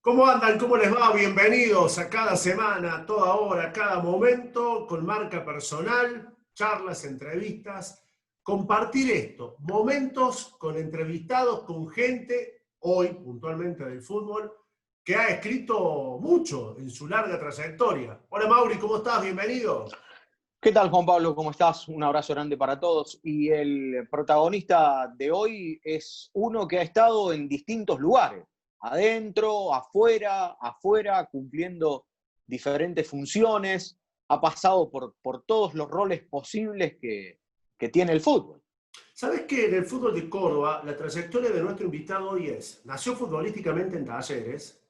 ¿Cómo andan? ¿Cómo les va? Bienvenidos a cada semana, a toda hora, a cada momento, con marca personal, charlas, entrevistas, compartir esto, momentos con entrevistados, con gente, hoy puntualmente del fútbol, que ha escrito mucho en su larga trayectoria. Hola Mauri, ¿cómo estás? Bienvenido. ¿Qué tal, Juan Pablo? ¿Cómo estás? Un abrazo grande para todos. Y el protagonista de hoy es uno que ha estado en distintos lugares, adentro, afuera, cumpliendo diferentes funciones, ha pasado por todos los roles posibles que tiene el fútbol. ¿Sabés que en el fútbol de Córdoba la trayectoria de nuestro invitado hoy nació futbolísticamente en Talleres,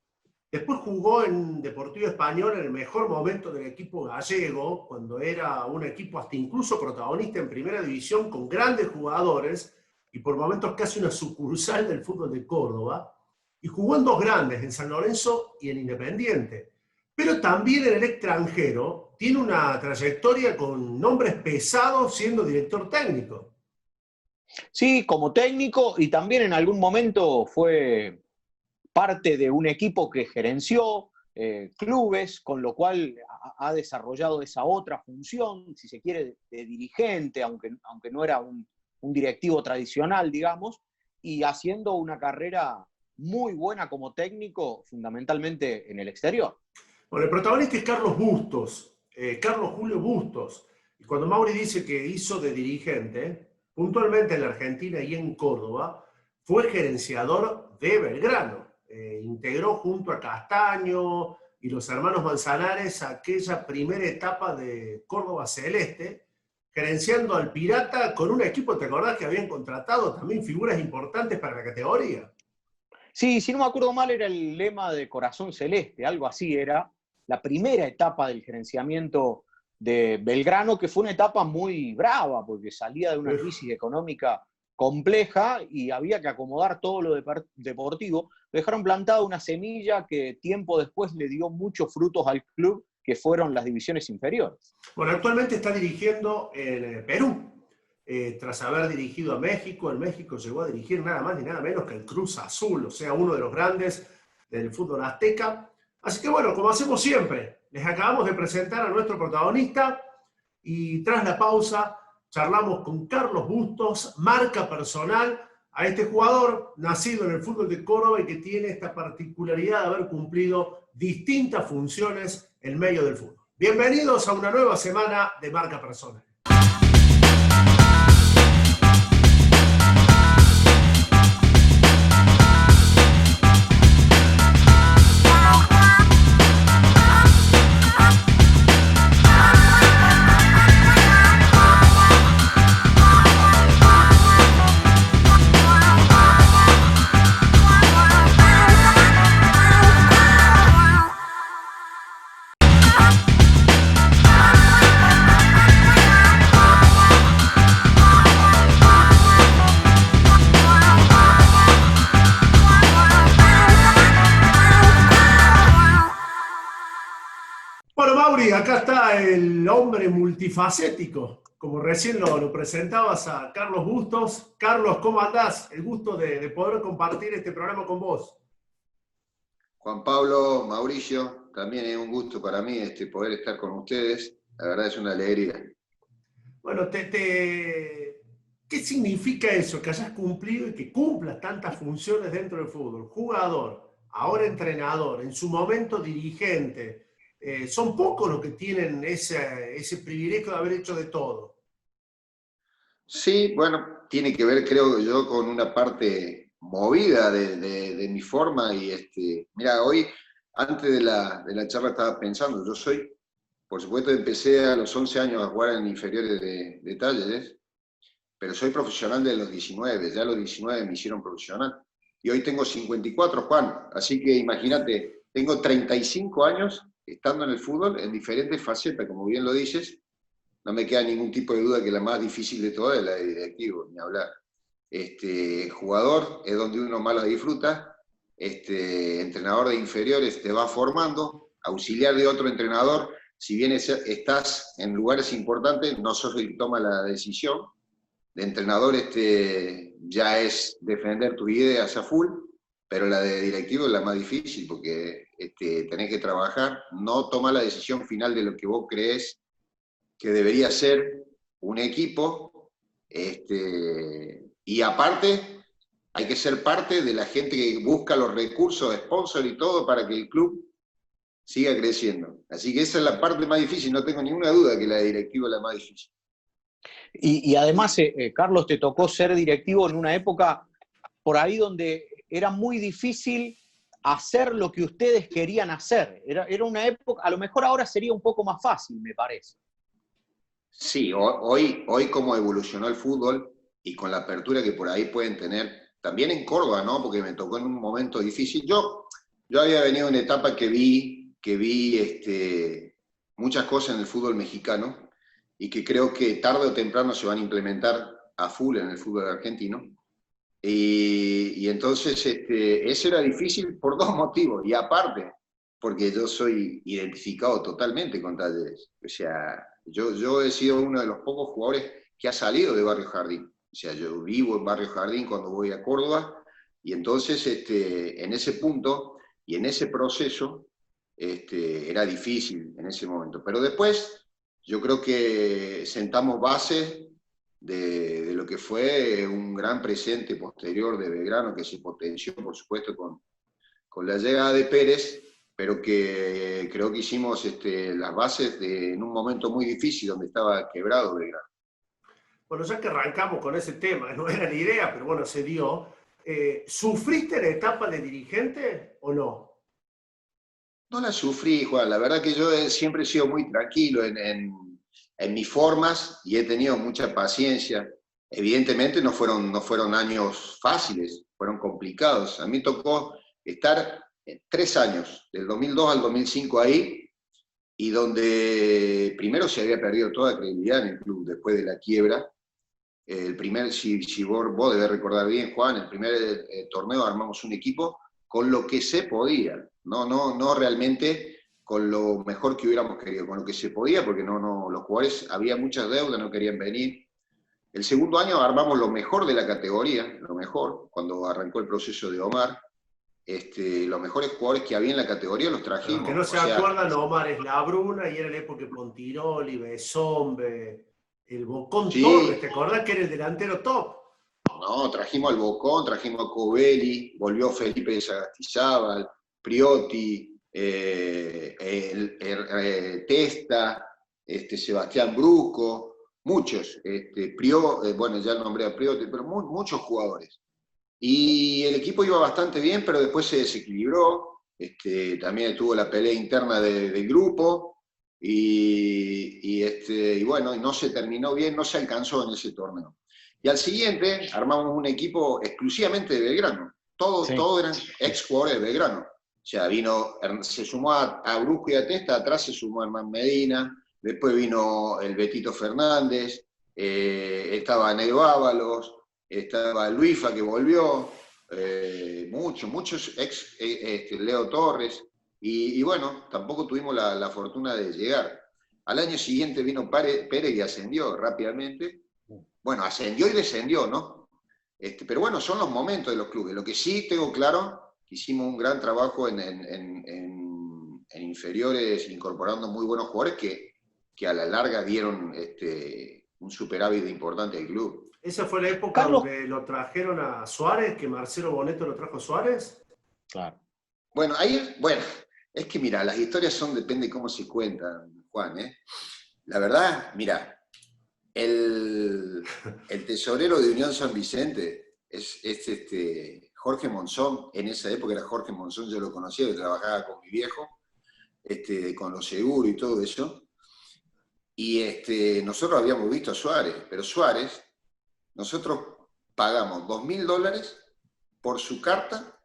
después jugó en Deportivo Español en el mejor momento del equipo gallego, cuando era un equipo hasta incluso protagonista en primera división con grandes jugadores y por momentos casi una sucursal del fútbol de Córdoba, y jugó en dos grandes, en San Lorenzo y en Independiente. Pero también en el extranjero tiene una trayectoria con nombres pesados siendo director técnico. Sí, como técnico y también en algún momento fue parte de un equipo que gerenció clubes, con lo cual ha desarrollado esa otra función, si se quiere, de dirigente, aunque no era un directivo tradicional, digamos, y haciendo una carrera muy buena como técnico, fundamentalmente en el exterior. Bueno, el protagonista es Carlos Bustos, Carlos Julio Bustos. Y cuando Mauri dice que hizo de dirigente, puntualmente en la Argentina y en Córdoba, fue gerenciador de Belgrano. Integró junto a Castaño y los hermanos Manzanares aquella primera etapa de Córdoba Celeste, gerenciando al Pirata con un equipo, ¿te acordás que habían contratado también figuras importantes para la categoría? Sí, si no me acuerdo mal, era el lema de Corazón Celeste, algo así era la primera etapa del gerenciamiento de Belgrano, que fue una etapa muy brava, porque salía de una crisis económica compleja y había que acomodar todo lo deportivo. Dejaron plantada una semilla que tiempo después le dio muchos frutos al club, que fueron las divisiones inferiores. Bueno, actualmente está dirigiendo en Perú. Tras haber dirigido a México, en México llegó a dirigir nada más ni nada menos que el Cruz Azul, o sea, uno de los grandes del fútbol azteca. Así que bueno, como hacemos siempre, les acabamos de presentar a nuestro protagonista y tras la pausa charlamos con Carlos Bustos, marca personal a este jugador nacido en el fútbol de Córdoba y que tiene esta particularidad de haber cumplido distintas funciones en medio del fútbol. Bienvenidos a una nueva semana de Marca Personal. Bueno, Mauri, acá está el hombre multifacético, como recién lo presentabas a Carlos Bustos. Carlos, ¿cómo andás? El gusto de poder compartir este programa con vos. Juan Pablo, Mauricio, también es un gusto para mí poder estar con ustedes. La verdad es una alegría. Bueno, ¿qué significa eso? Que hayas cumplido y que cumplas tantas funciones dentro del fútbol. Jugador, ahora entrenador, en su momento dirigente. Son pocos los que tienen ese privilegio de haber hecho de todo. Sí, bueno, tiene que ver, creo yo, con una parte movida de mi forma. Y mira, hoy, antes de la charla estaba pensando, yo soy, por supuesto, empecé a los 11 años a jugar en inferiores de Talleres, pero soy profesional de los 19, ya a los 19 me hicieron profesional. Y hoy tengo 54, Juan, así que imagínate, tengo 35 años estando en el fútbol en diferentes facetas, como bien lo dices. No me queda ningún tipo de duda que la más difícil de todas es la de directivo, ni hablar. Jugador es donde uno más la disfruta, entrenador de inferiores te va formando, auxiliar de otro entrenador, si bien estás en lugares importantes, no sos el que toma la decisión. De entrenador ya es defender tus ideas a full, pero la de directivo es la más difícil, porque tenés que trabajar, no tomar la decisión final de lo que vos creés que debería ser un equipo, y aparte hay que ser parte de la gente que busca los recursos, sponsor y todo para que el club siga creciendo. Así que esa es la parte más difícil, no tengo ninguna duda que la de directivo es la más difícil. Y además, Carlos, te tocó ser directivo en una época por ahí donde era muy difícil hacer lo que ustedes querían hacer. Era una época, a lo mejor ahora sería un poco más fácil, me parece. Sí, hoy como evolucionó el fútbol y con la apertura que por ahí pueden tener, también en Córdoba, ¿no? Porque me tocó en un momento difícil. Yo había venido en una etapa que vi muchas cosas en el fútbol mexicano y que creo que tarde o temprano se van a implementar a full en el fútbol argentino. Y entonces eso era difícil por dos motivos. Y aparte, porque yo soy identificado totalmente con Talleres. O sea, yo he sido uno de los pocos jugadores que ha salido de Barrio Jardín. O sea, yo vivo en Barrio Jardín cuando voy a Córdoba, y entonces en ese punto y en ese proceso era difícil en ese momento. Pero después yo creo que sentamos bases de lo que fue un gran presente posterior de Belgrano, que se potenció, por supuesto, con la llegada de Pérez, pero que creo que hicimos las bases en un momento muy difícil donde estaba quebrado Belgrano. Bueno, ya que arrancamos con ese tema, no era la idea, pero bueno, se dio. ¿Sufriste la etapa de dirigente o no? No la sufrí, Juan. La verdad que yo siempre he sido muy tranquilo en mis formas y he tenido mucha paciencia. Evidentemente no fueron años fáciles, fueron complicados. A mí tocó estar 3 años, del 2002 al 2005 ahí, y donde primero se había perdido toda credibilidad en el club después de la quiebra. El primer, si vos debés recordar bien, Juan, el primer torneo armamos un equipo con lo que se podía, no realmente con lo mejor que hubiéramos querido, con lo que se podía, porque los jugadores, había muchas deudas, no querían venir. El segundo año armamos lo mejor de la categoría, lo mejor, cuando arrancó el proceso de Omar. Los mejores jugadores que había en la categoría los trajimos. Los que no se acuerdan, Omar es La Bruna, y era la época de Pontiroli, Besombe, el Bocón sí. Torres, ¿te acordás que era el delantero top? No, trajimos al Bocón, trajimos a Covelli, volvió Felipe de Sagastizábal, Priotti, Testa, Sebastián Brusco, muchos, bueno, ya nombré a Priotti, pero muchos jugadores. Y el equipo iba bastante bien, pero después se desequilibró, también estuvo la pelea interna del grupo, y bueno, no se terminó bien, no se alcanzó en ese torneo. Y al siguiente armamos un equipo exclusivamente de Belgrano. Todos eran ex jugadores de Belgrano. O sea, se sumó a Brusco y a Testa, atrás se sumó Hernán Medina, después vino el Betito Fernández, estaba Negro Ábalos, estaba Luifa que volvió, muchos ex, Leo Torres, y bueno, tampoco tuvimos la fortuna de llegar. Al año siguiente vino Pérez y ascendió rápidamente. Bueno, ascendió y descendió, ¿no? Pero bueno, son los momentos de los clubes. Lo que sí tengo claro, que hicimos un gran trabajo en inferiores, incorporando muy buenos jugadores que a la larga dieron un superávit importante al club. ¿Esa fue la época donde lo trajeron a Suárez, que Marcelo Boneto lo trajo a Suárez? Claro. Bueno, es que mira, las historias depende de cómo se cuentan, Juan, ¿eh? La verdad, mira, el tesorero de Unión San Vicente es Jorge Monzón. En esa época era Jorge Monzón, yo lo conocía, yo trabajaba con mi viejo, con los seguros y todo eso. Y nosotros habíamos visto a Suárez, pero Suárez, nosotros pagamos $2.000 por su carta,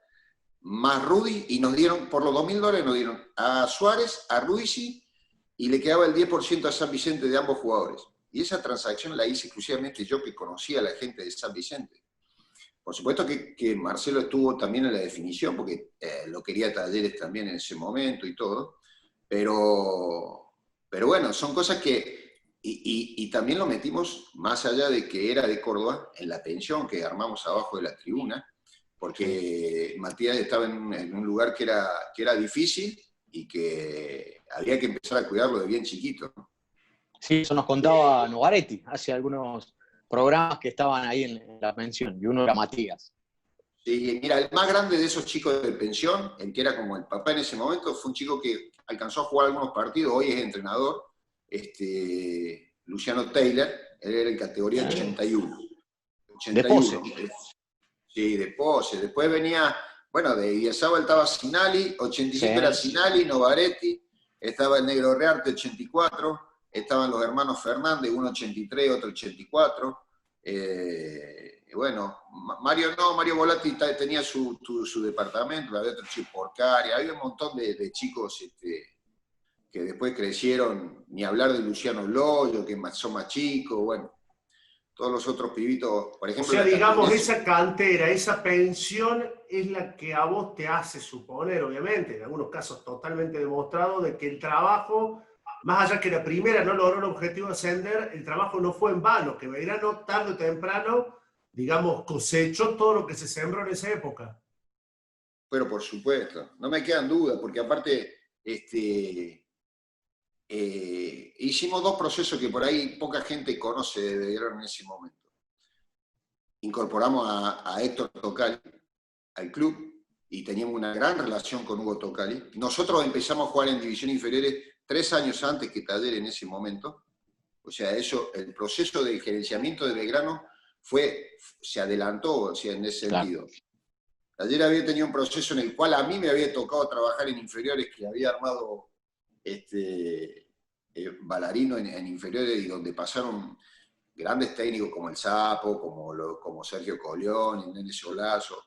más Rudy, y nos dieron, por los $2.000 nos dieron a Suárez, a Ruiz, y le quedaba el 10% a San Vicente de ambos jugadores. Y esa transacción la hice exclusivamente yo, que conocía a la gente de San Vicente. Por supuesto que Marcelo estuvo también en la definición, porque lo quería Talleres también en ese momento y todo, pero bueno, son cosas que... Y también lo metimos, más allá de que era de Córdoba, en la pensión que armamos abajo de la tribuna, porque Matías estaba en un lugar que era difícil y que había que empezar a cuidarlo de bien chiquito, ¿no? Sí, eso nos contaba Novaretti hace algunos programas que estaban ahí en la pensión, y uno era Matías. Sí, mira, el más grande de esos chicos de pensión, el que era como el papá en ese momento, fue un chico que alcanzó a jugar algunos partidos, hoy es entrenador, Luciano Taylor, él era en categoría 81. De Pose. Sí, de Pose. Después venía, bueno, de Idiazábal estaba Sinali, 85 Sí. era Sinali, Novaretti, estaba el Negro Rearte, 84, estaban los hermanos Fernández, uno 83, otro 84. Bueno, Mario Volati tenía su departamento, había otro chico Porcari, había un montón de chicos que después crecieron, ni hablar de Luciano Loyo, que son más chicos, bueno, todos los otros pibitos, por O ejemplo. sea, digamos, esa cantera, esa pensión es la que a vos te hace suponer, obviamente, en algunos casos totalmente demostrado, de que el trabajo, más allá que la primera no logró el objetivo de ascender, el trabajo no fue en vano, que Belgrano tarde o temprano, digamos, cosechó todo lo que se sembró en esa época. Pero por supuesto, no me quedan dudas, porque aparte hicimos dos procesos que por ahí poca gente conoce de Belgrano en ese momento. Incorporamos a Héctor Tocali al club y teníamos una gran relación con Hugo Tocali. Nosotros empezamos a jugar en divisiones inferiores 3 años antes que Talleres en ese momento. O sea, eso, el proceso de gerenciamiento de Belgrano se adelantó, o sea, en ese sentido. Talleres había tenido un proceso en el cual a mí me había tocado trabajar en inferiores, que había armado Ballarino en inferiores, y donde pasaron grandes técnicos como el Sapo, como Sergio Colión, el Nene Solazo.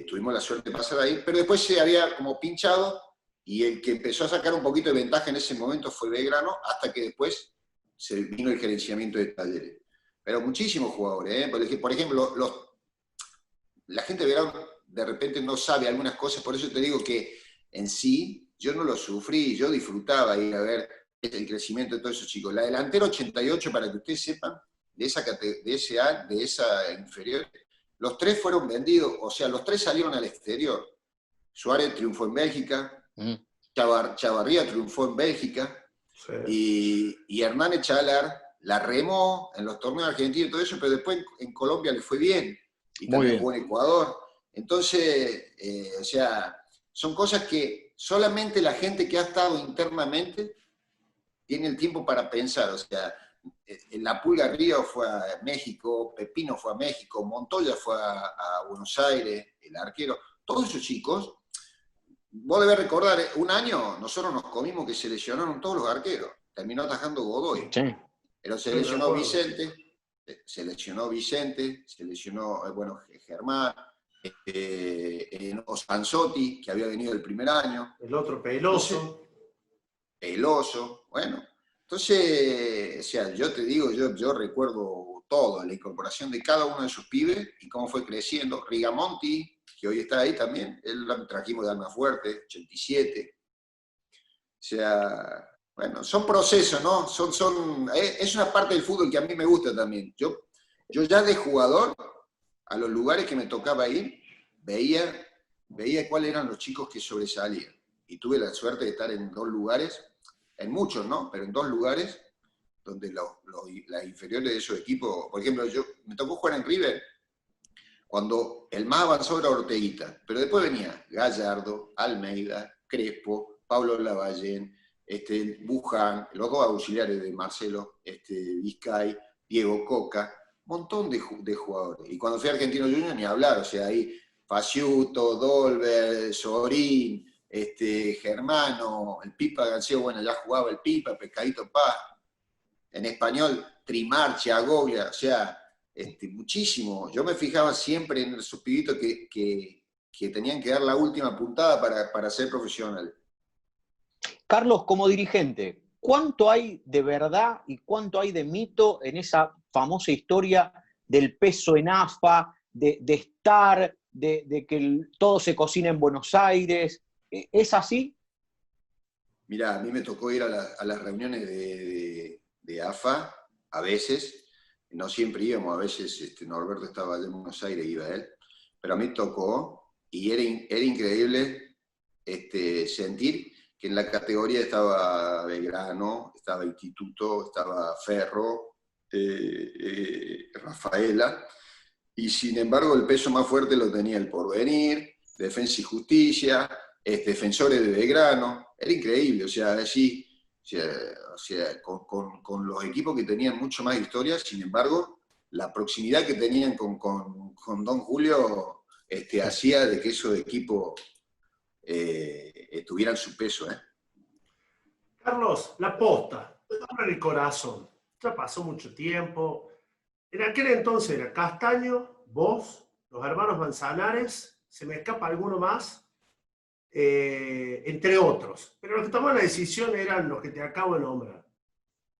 Tuvimos la suerte de pasar ahí, pero después se había como pinchado, y el que empezó a sacar un poquito de ventaja en ese momento fue Belgrano, hasta que después se vino el gerenciamiento de Talleres. Pero muchísimos jugadores, ¿eh? Por ejemplo, la gente de Belgrano de repente no sabe algunas cosas, por eso te digo que en sí yo no lo sufrí, yo disfrutaba ir a ver el crecimiento de todos esos chicos. La delantera 88, para que ustedes sepan, de esa inferior, los 3 fueron vendidos, o sea, los 3 salieron al exterior. Suárez triunfó en Bélgica, Chavarría triunfó en Bélgica, sí. y Hernán Echalar la remó en los torneos argentinos y todo eso, pero después en Colombia le fue bien, y también jugó en Ecuador. Entonces, o sea, son cosas que solamente la gente que ha estado internamente tiene el tiempo para pensar. O sea, la Pulga Río fue a México, Pepino fue a México, Montoya fue a Buenos Aires, el arquero. Todos esos chicos, vos debés recordar, un año nosotros nos comimos que se lesionaron todos los arqueros. Terminó atajando Godoy. Sí. Pero se lesionó Vicente, bueno, Germán, Osanzotti, que había venido el primer año. El otro Peloso. Peloso, bueno. Entonces, o sea, yo te digo, yo recuerdo todo, la incorporación de cada uno de esos pibes y cómo fue creciendo. Rigamonti, que hoy está ahí también, él lo trajimos de Almafuerte, 87. O sea, bueno, son procesos, ¿no? Es una parte del fútbol que a mí me gusta también. Yo ya de jugador, a los lugares que me tocaba ir, veía cuáles eran los chicos que sobresalían. Y tuve la suerte de estar en 2 lugares, en muchos, ¿no? Pero en 2 lugares donde las inferiores de esos equipos, por ejemplo, me tocó jugar en River cuando el más avanzado era Orteguita, pero después venía Gallardo, Almeida, Crespo, Pablo Lavallén, Buján, los 2 auxiliares de Marcelo, Vizcay, Diego Coca, un montón de jugadores. Y cuando fui a Argentino Juniors, ni hablar, o sea, ahí Faciuto, Dolber, Sorín, Germano, el Pipa García, bueno, ya jugaba el Pipa, Pescadito Paz, en español, Trimarchi, Agoglia, o sea, muchísimo. Yo me fijaba siempre en esos pibitos que tenían que dar la última puntada para ser profesional. Carlos, como dirigente, ¿cuánto hay de verdad y cuánto hay de mito en esa famosa historia del peso en AFA, de estar, de que todo se cocina en Buenos Aires? ¿Es así? Mirá, a mí me tocó ir a las reuniones de AFA, a veces, no siempre íbamos, a veces Norberto estaba allá en Buenos Aires, iba él, pero a mí tocó y era increíble sentir que en la categoría estaba Belgrano, estaba Instituto, estaba Ferro, Rafaela, y sin embargo el peso más fuerte lo tenía el Porvenir, Defensa y Justicia, Defensores de Belgrano. Era increíble, o sea, así, con los equipos que tenían mucho más historia, sin embargo, la proximidad que tenían con Don Julio hacía de que esos equipos tuvieran su peso. Carlos, la posta, en el corazón. Ya pasó mucho tiempo. En aquel entonces era Castaño, vos, los hermanos Manzanares, se me escapa alguno más, entre otros. Pero los que tomaron la decisión eran los que te acabo de nombrar.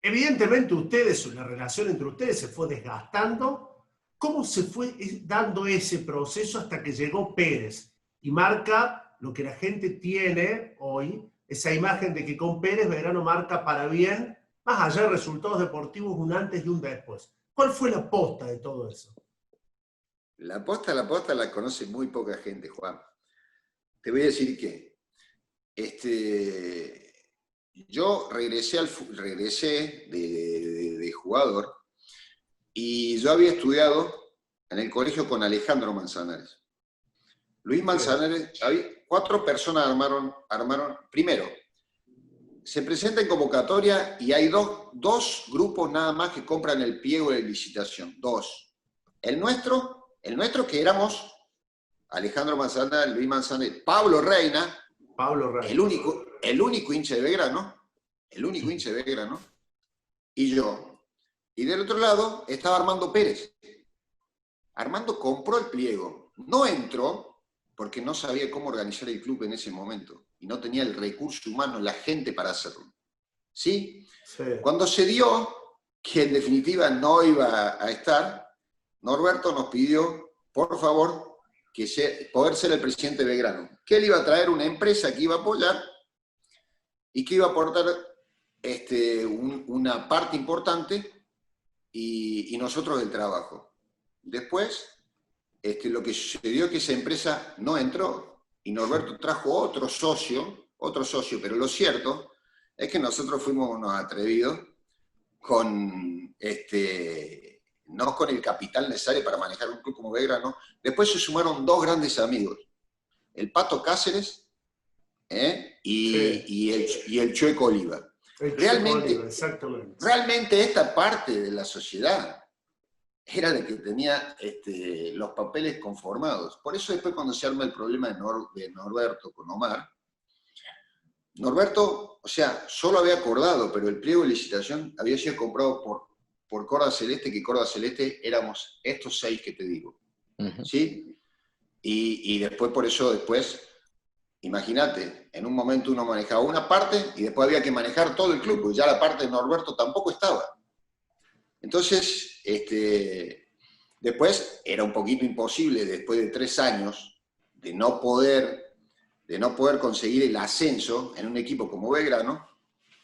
Evidentemente ustedes, la relación entre ustedes se fue desgastando. ¿Cómo se fue dando ese proceso hasta que llegó Pérez? Y marca lo que la gente tiene hoy, esa imagen de que con Pérez Belgrano marca para bien, más allá de resultados deportivos, un antes y un después. ¿Cuál fue la posta de todo eso? La posta la conoce muy poca gente, Juan. Te voy a decir que yo regresé de jugador y yo había estudiado en el colegio con Alejandro Manzanares. Luis Manzanares, 4 personas armaron. Primero, se presenta en convocatoria y hay dos grupos nada más que compran el pliego de licitación. 2. El nuestro que éramos Alejandro Manzanares, Luis Manzanares, Pablo Reina, el único hincha de Belgrano, y yo. Y del otro lado estaba Armando Pérez. Armando compró el pliego, no entró porque no sabía cómo organizar el club en ese momento y no tenía el recurso humano, la gente para hacerlo. ¿Sí? Sí. Cuando se dio que en definitiva no iba a estar, Norberto nos pidió, por favor, poder ser el presidente de Belgrano, que él iba a traer una empresa que iba a apoyar y que iba a aportar una parte importante y nosotros el trabajo. Después, lo que sucedió es que esa empresa no entró y Norberto trajo otro socio, pero lo cierto es que nosotros fuimos unos atrevidos no con el capital necesario para manejar un club como Belgrano. Después se sumaron 2 grandes amigos, el Pato Cáceres y el Chueco Oliva. Realmente esta parte de la sociedad era la que tenía los papeles conformados. Por eso después cuando se arma el problema de Norberto con Omar, Norberto, o sea, solo había acordado, pero el pliego de licitación había sido comprado por Córdoba Celeste, que Córdoba Celeste éramos estos 6 que te digo. ¿Sí? Y después, por eso, imagínate, en un momento uno manejaba una parte y después había que manejar todo el club, porque ya la parte de Norberto tampoco estaba. Entonces, después era un poquito imposible, después de 3 años, de no poder conseguir el ascenso en un equipo como Belgrano,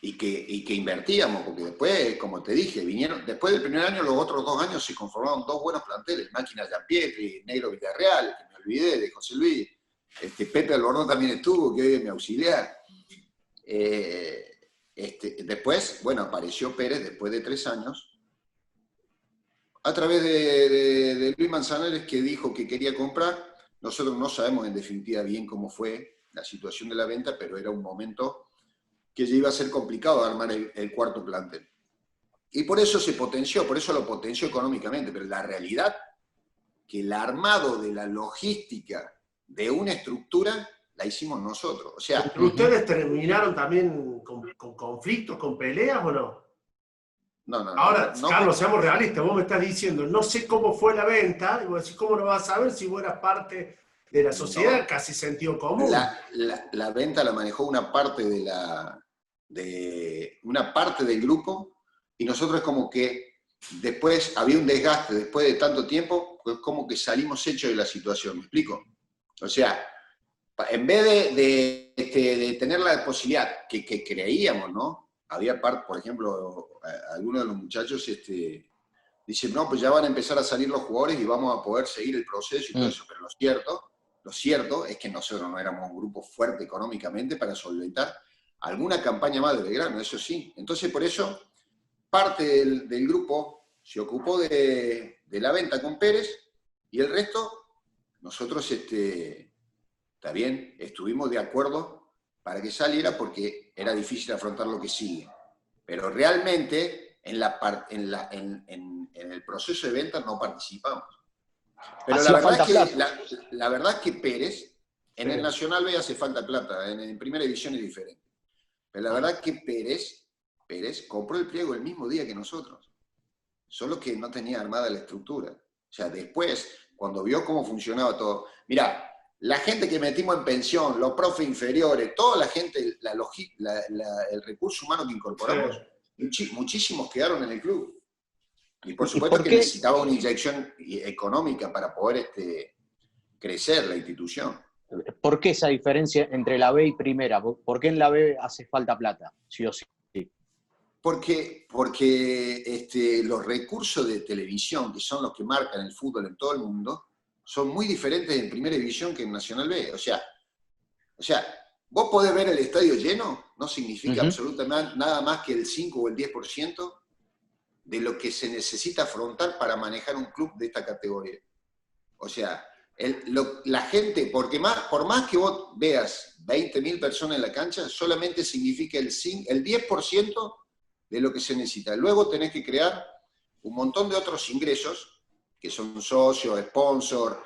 y que invertíamos, porque después, como te dije, después del primer año, los otros 2 años se conformaron 2 buenos planteles, Máquina Giampietri, Negro Villarreal, que me olvidé, de José Luis, Pepe Albornoz también estuvo, que hoy es mi auxiliar. Después, bueno, apareció Pérez después de 3 años, a través de Luis Manzanares, que dijo que quería comprar. Nosotros no sabemos en definitiva bien cómo fue la situación de la venta, pero era un momento que ya iba a ser complicado armar el cuarto plantel. Y por eso se potenció, por eso lo potenció económicamente, pero la realidad que el armado de la logística de una estructura la hicimos nosotros. O sea, ¿Ustedes terminaron también con conflictos, con peleas o no? No. Ahora, Carlos, seamos realistas, vos me estás diciendo, no sé cómo fue la venta, y vos decís, ¿cómo lo vas a saber si vos eras parte de la sociedad? Casi sentido común. La venta la manejó una parte una parte del grupo, y nosotros como que después había un desgaste, después de tanto tiempo, pues como que salimos hechos de la situación, ¿me explico? O sea, en vez de tener la posibilidad que creíamos, ¿no? Había parte, por ejemplo, algunos de los muchachos dice, no, pues ya van a empezar a salir los jugadores y vamos a poder seguir el proceso y todo eso, pero lo cierto es que nosotros no éramos un grupo fuerte económicamente para solventar alguna campaña más de Belgrano, eso sí. Entonces, por eso, parte del grupo se ocupó de la venta con Pérez y el resto, nosotros, está bien, estuvimos de acuerdo para que saliera porque era difícil afrontar lo que sigue. Pero realmente en el proceso de venta no participamos. Pero la verdad es que Pérez, en el Nacional B hace falta plata, en primera división es diferente. Pero la verdad es que Pérez compró el pliego el mismo día que nosotros, solo que no tenía armada la estructura. O sea, después, cuando vio cómo funcionaba todo, mirá, la gente que metimos en pensión, los profes inferiores, toda la gente, el recurso humano que incorporamos, muchísimos quedaron en el club. Y por supuesto que necesitaba una inyección económica para poder crecer la institución. ¿Por qué esa diferencia entre la B y primera? ¿Por qué en la B hace falta plata, sí o sí? Porque los recursos de televisión, que son los que marcan el fútbol en todo el mundo, son muy diferentes en primera división que en Nacional B. O sea, vos podés ver el estadio lleno, no significa absolutamente nada más que el 5 o el 10% de lo que se necesita afrontar para manejar un club de esta categoría. O sea, la gente, por más que vos veas 20.000 personas en la cancha, solamente significa el 10% de lo que se necesita. Luego tenés que crear un montón de otros ingresos, que son socios, sponsor,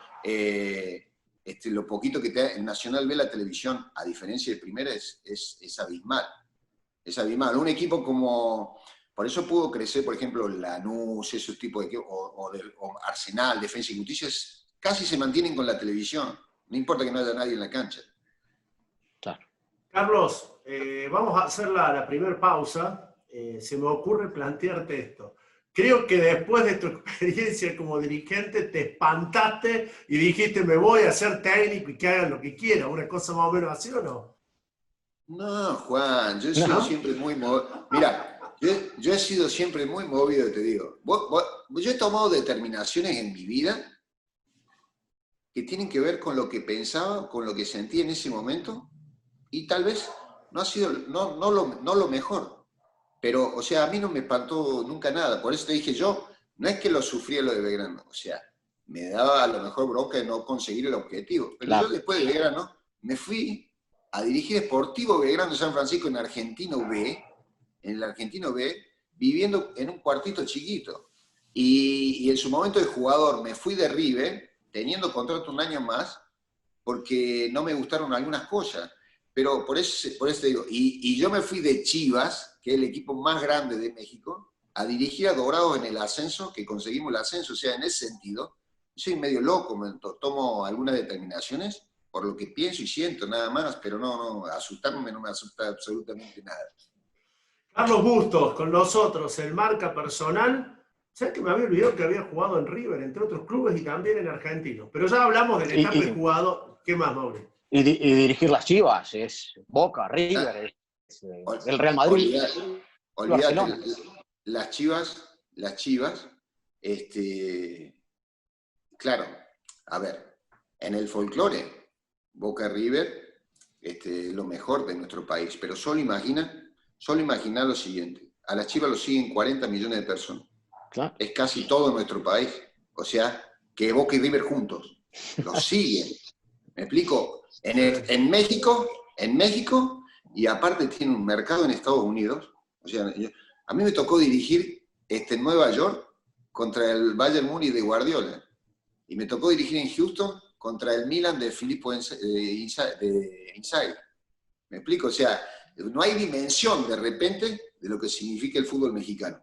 lo poquito que te da. En Nacional B la televisión, a diferencia de primera, es abismal. Es abismal. Un equipo como... Por eso pudo crecer, por ejemplo, Lanús, esos tipos de equipos, o Arsenal, Defensa y Justicia, casi se mantienen con la televisión. No importa que no haya nadie en la cancha. Claro. Carlos, vamos a hacer la primera pausa. Se me ocurre plantearte esto. Creo que después de tu experiencia como dirigente te espantaste y dijiste, me voy a ser técnico y que hagan lo que quieran. ¿Una cosa más o menos así o no? No, Juan, yo he sido siempre muy movido. Mira, yo he sido siempre muy movido, te digo. Yo he tomado determinaciones en mi vida que tienen que ver con lo que pensaba, con lo que sentía en ese momento, y tal vez no ha sido no lo mejor. Pero, o sea, a mí no me espantó nunca nada. Por eso te dije yo, no es que lo sufría lo de Belgrano. O sea, me daba a lo mejor bronca de no conseguir el objetivo. Pero claro, yo después de Belgrano me fui a dirigir Sportivo Belgrano de San Francisco en Argentino B, en el Argentino B, viviendo en un cuartito chiquito. Y en su momento de jugador me fui de River, teniendo contrato un año más, porque no me gustaron algunas cosas. Pero por eso te digo, y yo me fui de Chivas, que es el equipo más grande de México, a dirigir a Dorados en el ascenso, que conseguimos el ascenso. O sea, en ese sentido, soy medio loco, tomo algunas determinaciones por lo que pienso y siento, nada más, pero no, asustarme no me asusta absolutamente nada. Carlos Bustos, con nosotros, el marca personal. ¿Sabes que me había olvidado que había jugado en River, entre otros clubes, y también en Argentino? Pero ya hablamos del etapa de jugador. ¿Qué más, Mauri? Y dirigir las Chivas, es Boca, River, es el Real Madrid. Olvídate, las Chivas, claro, a ver, en el folclore, Boca River, lo mejor de nuestro país, pero solo imagina lo siguiente, a las Chivas lo siguen 40 millones de personas, claro. Es casi todo nuestro país, o sea, que Boca y River juntos, lo siguen, ¿me explico? En México, y aparte tiene un mercado en Estados Unidos. O sea, a mí me tocó dirigir en Nueva York contra el Bayern Múnich de Guardiola. Y me tocó dirigir en Houston contra el Milan de Filippo Inzaghi. ¿Me explico? O sea, no hay dimensión de repente de lo que significa el fútbol mexicano.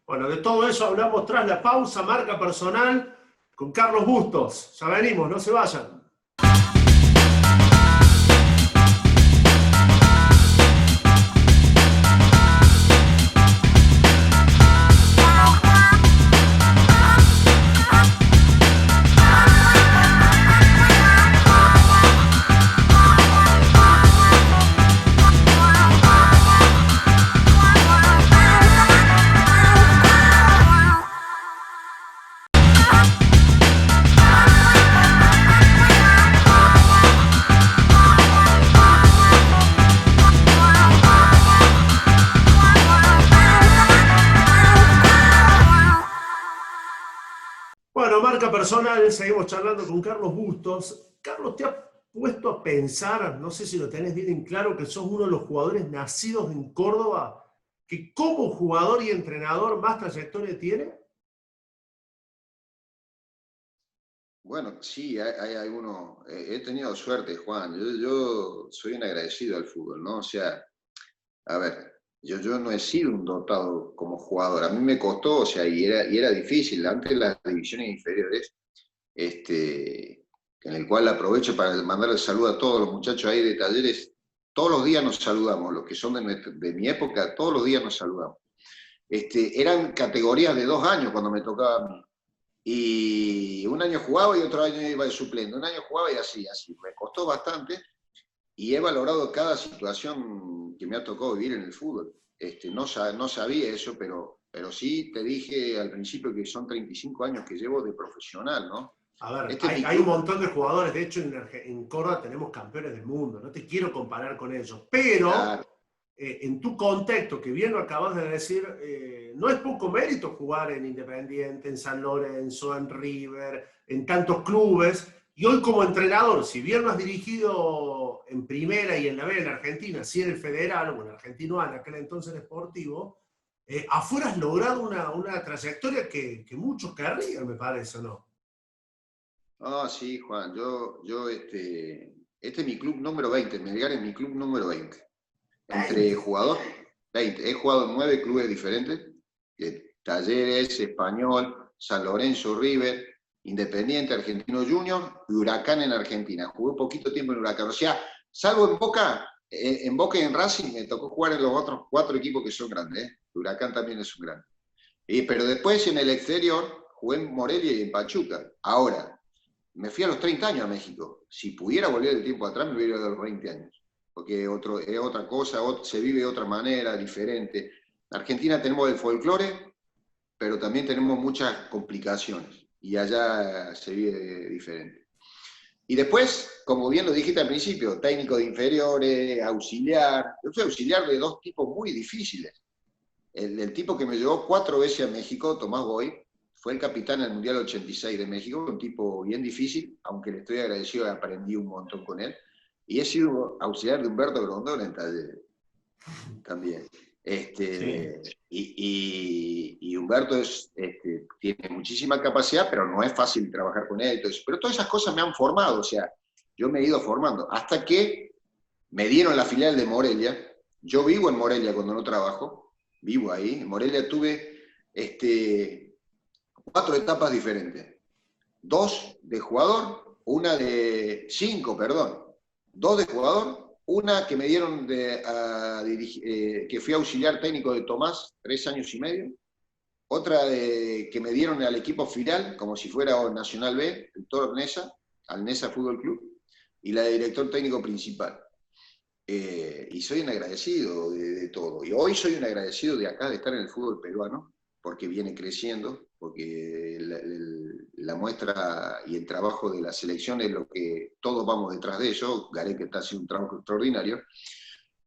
Bueno, de todo eso hablamos tras la pausa, marca personal, con Carlos Bustos. Ya venimos, no se vayan. marca personal, seguimos charlando con Carlos Bustos. Carlos, ¿te has puesto a pensar, no sé si lo tenés bien en claro, que sos uno de los jugadores nacidos en Córdoba, que como jugador y entrenador más trayectoria tiene? Bueno, sí, hay algunos. He tenido suerte, Juan. Yo soy un agradecido al fútbol, ¿no? O sea, a ver, yo no he sido un dotado como jugador. A mí me costó, o sea, y era difícil. Antes de las divisiones inferiores, en el cual aprovecho para mandarle saludo a todos los muchachos ahí de Talleres. Todos los días nos saludamos, los que son de mi época, todos los días nos saludamos. Eran categorías de 2 años cuando me tocaba a mí. Y un año jugaba y otro año iba de suplente. Un año jugaba y así. Me costó bastante y he valorado cada situación que me ha tocado vivir en el fútbol. No sabía eso, pero sí te dije al principio que son 35 años que llevo de profesional, ¿no? A ver, hay un montón de jugadores, de hecho en Córdoba tenemos campeones del mundo, no te quiero comparar con ellos, pero Claro. En tu contexto, que bien lo acabas de decir, no es poco mérito jugar en Independiente, en San Lorenzo, en River, en tantos clubes, y hoy como entrenador, si bien lo has dirigido en Primera y en la B en Argentina, sí en el Federal o en Argentino A, en aquel entonces Sportivo, afuera has logrado una trayectoria que muchos querrían, me parece, ¿no? Ah, sí, Juan, este es mi club número 20, Melgar es mi club número 20. Entre 20. jugador, 20. He jugado en 9 clubes diferentes, Talleres, Español, San Lorenzo, River, Independiente, Argentino Junior y Huracán en Argentina. Jugué poquito tiempo en Huracán. O sea, salvo en Boca y en Racing me tocó jugar en los otros 4 equipos que son grandes. Huracán también es un grande. Pero después en el exterior jugué en Morelia y en Pachuca. Ahora, me fui a los 30 años a México. Si pudiera volver el tiempo atrás, me hubiera ido a los 20 años. Porque es otra cosa, se vive de otra manera, diferente. En Argentina tenemos el folclore, pero también tenemos muchas complicaciones. Y allá se vive diferente. Y después, como bien lo dijiste al principio, técnico de inferiores, auxiliar. Yo fui auxiliar de 2 tipos muy difíciles. El tipo que me llevó 4 veces a México, Tomás Boy, fue el capitán en el Mundial 86 de México, un tipo bien difícil, aunque le estoy agradecido, aprendí un montón con él. Y he sido auxiliar de Humberto Grondona en Talleres también. Sí. Y Humberto tiene muchísima capacidad, pero no es fácil trabajar con él y todo eso. Pero todas esas cosas me han formado, o sea, yo me he ido formando, hasta que me dieron la filial de Morelia. Yo vivo en Morelia cuando no trabajo, vivo ahí. En Morelia tuve 4 etapas diferentes. 2 de jugador, 5, perdón. 2 de jugador, una que me dieron que fui auxiliar técnico de Tomás, 3 años y medio. Otra que me dieron al equipo filial, como si fuera Nacional B, el Toro Nesa, al Nesa Fútbol Club, y la de director técnico principal. Y soy un agradecido de todo. Y hoy soy un agradecido de acá, de estar en el fútbol peruano, porque viene creciendo, porque la muestra y el trabajo de la selección es lo que todos vamos detrás de eso. Gareca está haciendo un trabajo extraordinario.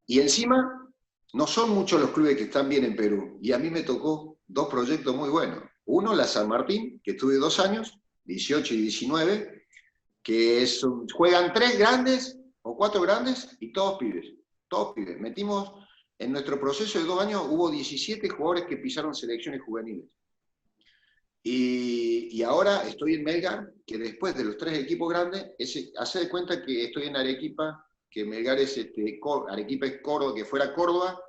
Y encima, no son muchos los clubes que están bien en Perú. Y a mí me tocó 2 proyectos muy buenos. Uno, la San Martín, que estuve 2 años, 18 y 19, que juegan 3 grandes o 4 grandes y todos pibes. Todos pibes. Metimos, en nuestro proceso de 2 años, hubo 17 jugadores que pisaron selecciones juveniles. Y ahora estoy en Melgar, que después de los 3 equipos grandes, hace de cuenta que estoy en Arequipa, que Melgar es Arequipa es Córdoba, que fuera Córdoba,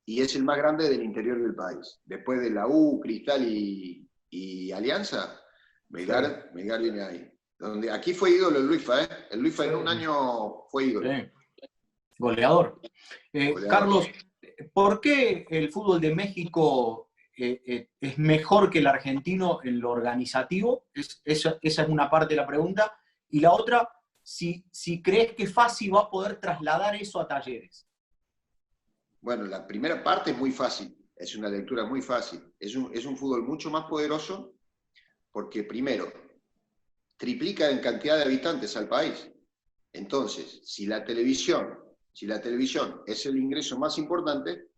y es el más grande del interior del país. Después de la U, Cristal y Alianza, Melgar viene ahí. Donde aquí fue ídolo el Luisfa, ¿eh? El Luisfa en un año fue ídolo. Sí. Goleador. Carlos, ¿por qué el fútbol de México es mejor que el argentino en lo organizativo? Esa es una parte de la pregunta. Y la otra, si crees que fácil va a poder trasladar eso a Talleres. Bueno, la primera parte es muy fácil, es una lectura muy fácil. Es un fútbol mucho más poderoso porque, primero, triplica en cantidad de habitantes al país. Entonces, si la televisión es el ingreso más importante,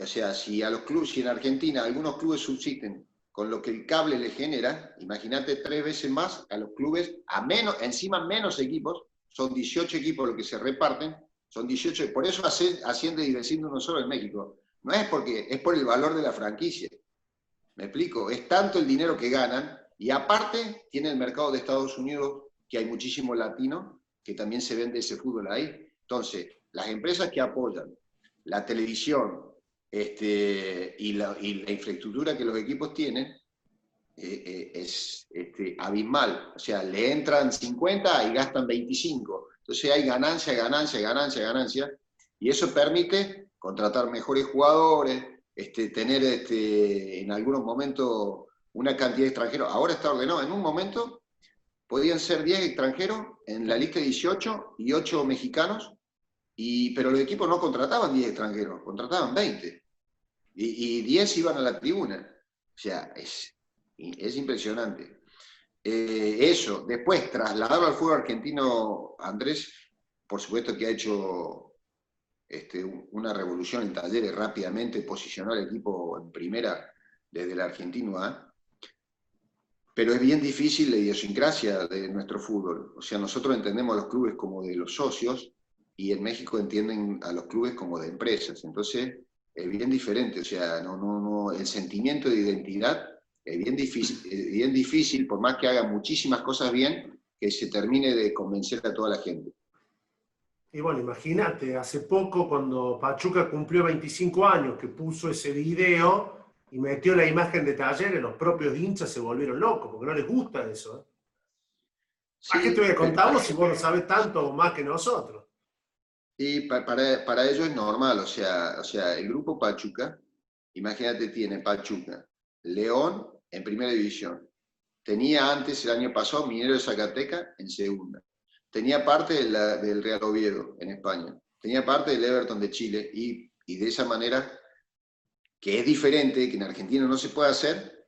o sea, si en Argentina algunos clubes subsisten con lo que el cable le genera, imagínate 3 veces más a los clubes, a menos, encima menos equipos, son 18 equipos los que se reparten, son 18, por eso asciende y desciende uno solo en México. No es porque, es por el valor de la franquicia. ¿Me explico? Es tanto el dinero que ganan, y aparte tiene el mercado de Estados Unidos, que hay muchísimo latino, que también se vende ese fútbol ahí. Entonces, las empresas que apoyan la televisión y la infraestructura que los equipos tienen, es abismal. O sea, le entran 50 y gastan 25. Entonces hay ganancia, ganancia, ganancia, ganancia, y eso permite contratar mejores jugadores, tener en algunos momentos una cantidad de extranjeros. Ahora está ordenado. En un momento podían ser 10 extranjeros en la lista de 18 y 8 mexicanos, pero los equipos no contrataban 10 extranjeros, contrataban 20. Y 10 iban a la tribuna. O sea, es impresionante. Eso, después, trasladarlo al fútbol argentino, Andrés, por supuesto que ha hecho una revolución en Talleres rápidamente, posicionó al equipo en primera desde el argentino A, pero es bien difícil la idiosincrasia de nuestro fútbol. O sea, nosotros entendemos a los clubes como de los socios, y en México entienden a los clubes como de empresas. Entonces, es bien diferente. O sea, el sentimiento de identidad es bien difícil, por más que haga muchísimas cosas bien, que se termine de convencer a toda la gente. Y bueno, imagínate, hace poco cuando Pachuca cumplió 25 años, que puso ese video y metió la imagen de Talleres, los propios hinchas se volvieron locos, porque no les gusta eso. ¿A qué te voy a contar vos si vos lo sabés tanto o más que nosotros? Y para ellos es normal. O sea, el grupo Pachuca, imagínate, tiene Pachuca, León en primera división. Tenía antes, el año pasado, Minero de Zacatecas en segunda. Tenía parte del Real Oviedo en España. Tenía parte del Everton de Chile. Y de esa manera, que es diferente, que en Argentina no se puede hacer,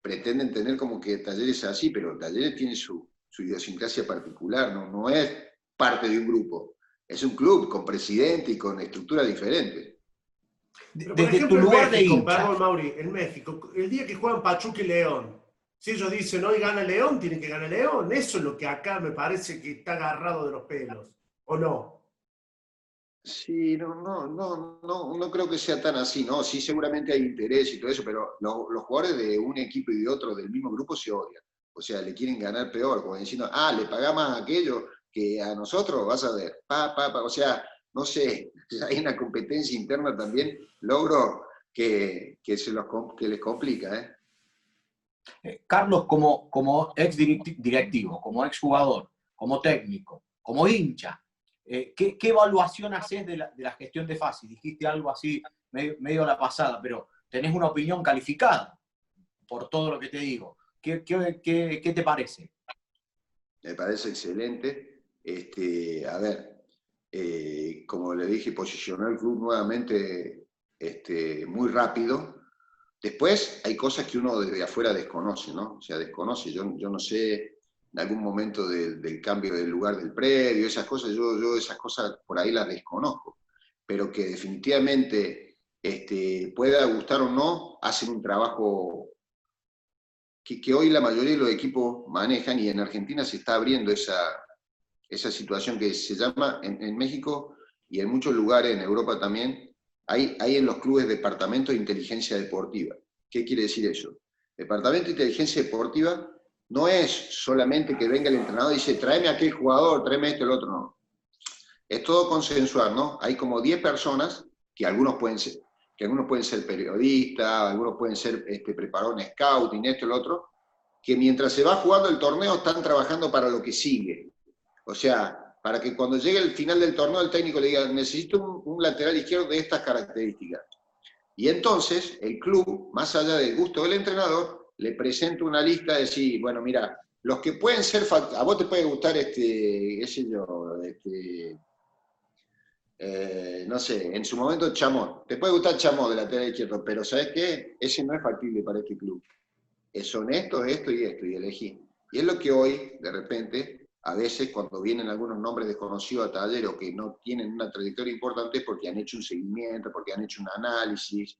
pretenden tener como que Talleres así, pero Talleres tiene su idiosincrasia particular, no es parte de un grupo. Es un club con presidente y con estructura diferente. Pero, por Desde ejemplo, tu lugar en de México, hincha. perdón, Mauri, en México, el día que juegan Pachuca y León, si ellos dicen hoy gana León, tienen que ganar León. Eso es lo que acá me parece que está agarrado de los pelos, ¿o no? Sí, no creo que sea tan así, ¿no? Sí, seguramente hay interés y todo eso, pero los jugadores de un equipo y de otro del mismo grupo se odian. O sea, le quieren ganar peor, como diciendo, le pagamos a aquello que a nosotros, vas a ver, o sea, no sé, hay una competencia interna también, logro que les complica, ¿eh? Carlos, como ex directivo, como ex jugador, como técnico, como hincha, ¿qué evaluación haces de la gestión de Fassi? Dijiste algo así medio a la pasada, pero tenés una opinión calificada por todo lo que te digo. ¿Qué te parece? Me parece excelente. A ver, como le dije, posicionó el club nuevamente muy rápido. Después hay cosas que uno desde afuera desconoce, ¿no? O sea, desconoce. Yo no sé, en algún momento del cambio del lugar del predio, esas cosas, yo esas cosas por ahí las desconozco. Pero que definitivamente pueda gustar o no, hacen un trabajo que hoy la mayoría de los equipos manejan, y en Argentina se está abriendo esa situación que se llama, en México y en muchos lugares, en Europa también, hay en los clubes departamentos de inteligencia deportiva. ¿Qué quiere decir eso? Departamento de inteligencia deportiva no es solamente que venga el entrenador y dice, tráeme a aquel jugador, tráeme esto, el otro, no. Es todo consensuar, ¿no? Hay como 10 personas, que algunos pueden ser periodistas, algunos pueden ser preparadores scouting, esto, el otro, que mientras se va jugando el torneo están trabajando para lo que sigue. O sea, para que cuando llegue el final del torneo el técnico le diga, necesito un lateral izquierdo de estas características. Y entonces el club, más allá del gusto del entrenador, le presenta una lista de decir, bueno, mira, los que pueden ser, a vos te puede gustar qué sé yo, no sé, en su momento Chamón, te puede gustar Chamón de lateral izquierdo, pero ¿sabes qué? Ese no es factible para este club. Son esto y esto, y elegí. Y es lo que hoy, de repente, a veces cuando vienen algunos nombres desconocidos a Talleres o que no tienen una trayectoria importante, porque han hecho un seguimiento, porque han hecho un análisis,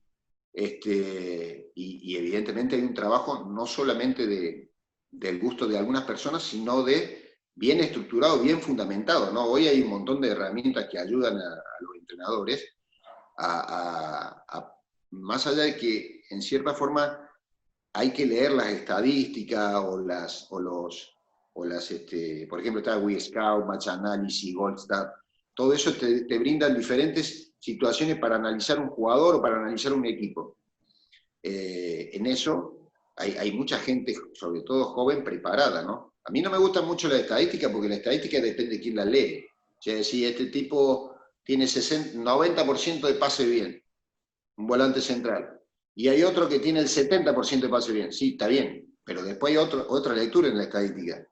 y evidentemente hay un trabajo no solamente del gusto de algunas personas, sino de bien estructurado, bien fundamentado, ¿no? Hoy hay un montón de herramientas que ayudan a los entrenadores más allá de que en cierta forma hay que leer las estadísticas por ejemplo, está WeScout, Match Analysis, Goldstat, todo eso te brindan diferentes situaciones para analizar un jugador o para analizar un equipo. En eso hay mucha gente, sobre todo joven, preparada, ¿no? A mí no me gusta mucho la estadística porque la estadística depende de quién la lee. O sea, si este tipo tiene 90% de pase bien, un volante central, y hay otro que tiene el 70% de pase bien, sí, está bien, pero después hay otra lectura en la estadística.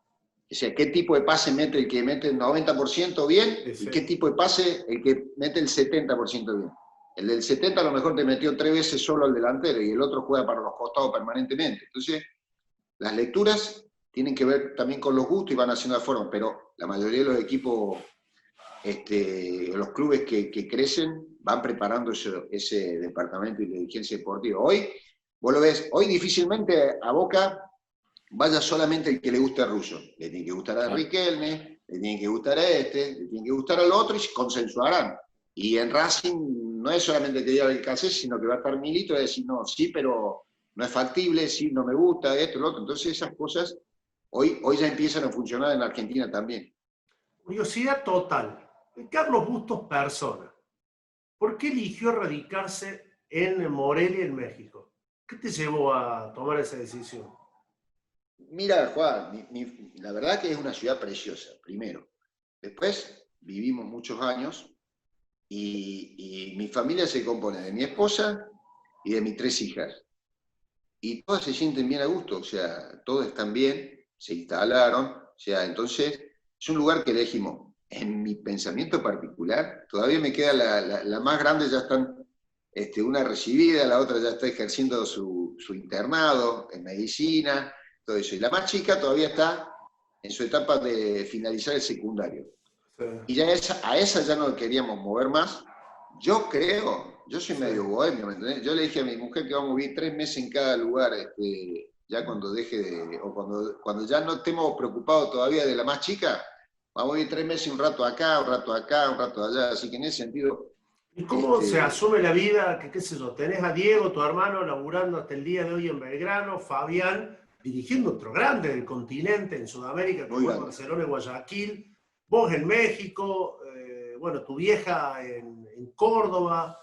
O sea, ¿qué tipo de pase mete el que mete el 90% bien? Sí. ¿Y qué tipo de pase el que mete el 70% bien? El del 70 a lo mejor te metió 3 veces solo al delantero y el otro juega para los costados permanentemente. Entonces, las lecturas tienen que ver también con los gustos y van haciendo la forma, pero la mayoría de los equipos, los clubes que crecen, van preparando ese departamento de inteligencia deportiva. Hoy, vos lo ves, hoy difícilmente a Boca vaya solamente el que le guste a Russo. Le tiene que gustar a Riquelme, le tiene que gustar a le tiene que gustar al otro y se consensuarán. Y en Racing no es solamente que diga el caso, sino que va a estar Milito y decir, no, sí, pero no es factible, sí, no me gusta, esto, lo otro. Entonces esas cosas hoy ya empiezan a funcionar en Argentina también. Curiosidad total. Carlos Bustos persona, ¿por qué eligió radicarse en Morelia, en México? ¿Qué te llevó a tomar esa decisión? Mira, Juan, la verdad que es una ciudad preciosa, primero. Después vivimos muchos años y mi familia se compone de mi esposa y de mis 3 hijas. Y todas se sienten bien a gusto, o sea, todos están bien, se instalaron, o sea, entonces es un lugar que elegimos. En mi pensamiento particular, todavía me queda la más grande, ya están, una recibida, la otra ya está ejerciendo su internado en medicina, todo eso. Y la más chica todavía está en su etapa de finalizar el secundario. Sí. Y ya a esa ya no queríamos mover más. Yo creo, yo soy medio bohemio, ¿me entendés? Yo le dije a mi mujer que vamos a vivir 3 meses en cada lugar, ya cuando deje de, o cuando ya no estemos preocupados todavía de la más chica, vamos a vivir 3 meses un rato acá, un rato acá, un rato allá, así que en ese sentido... ¿Y cómo se asume la vida? ¿Qué sé yo? Tenés a Diego, tu hermano, laburando hasta el día de hoy en Belgrano, Fabián, dirigiendo otro grande del continente, en Sudamérica, como es Barcelona y Guayaquil, vos en México, bueno, tu vieja en Córdoba.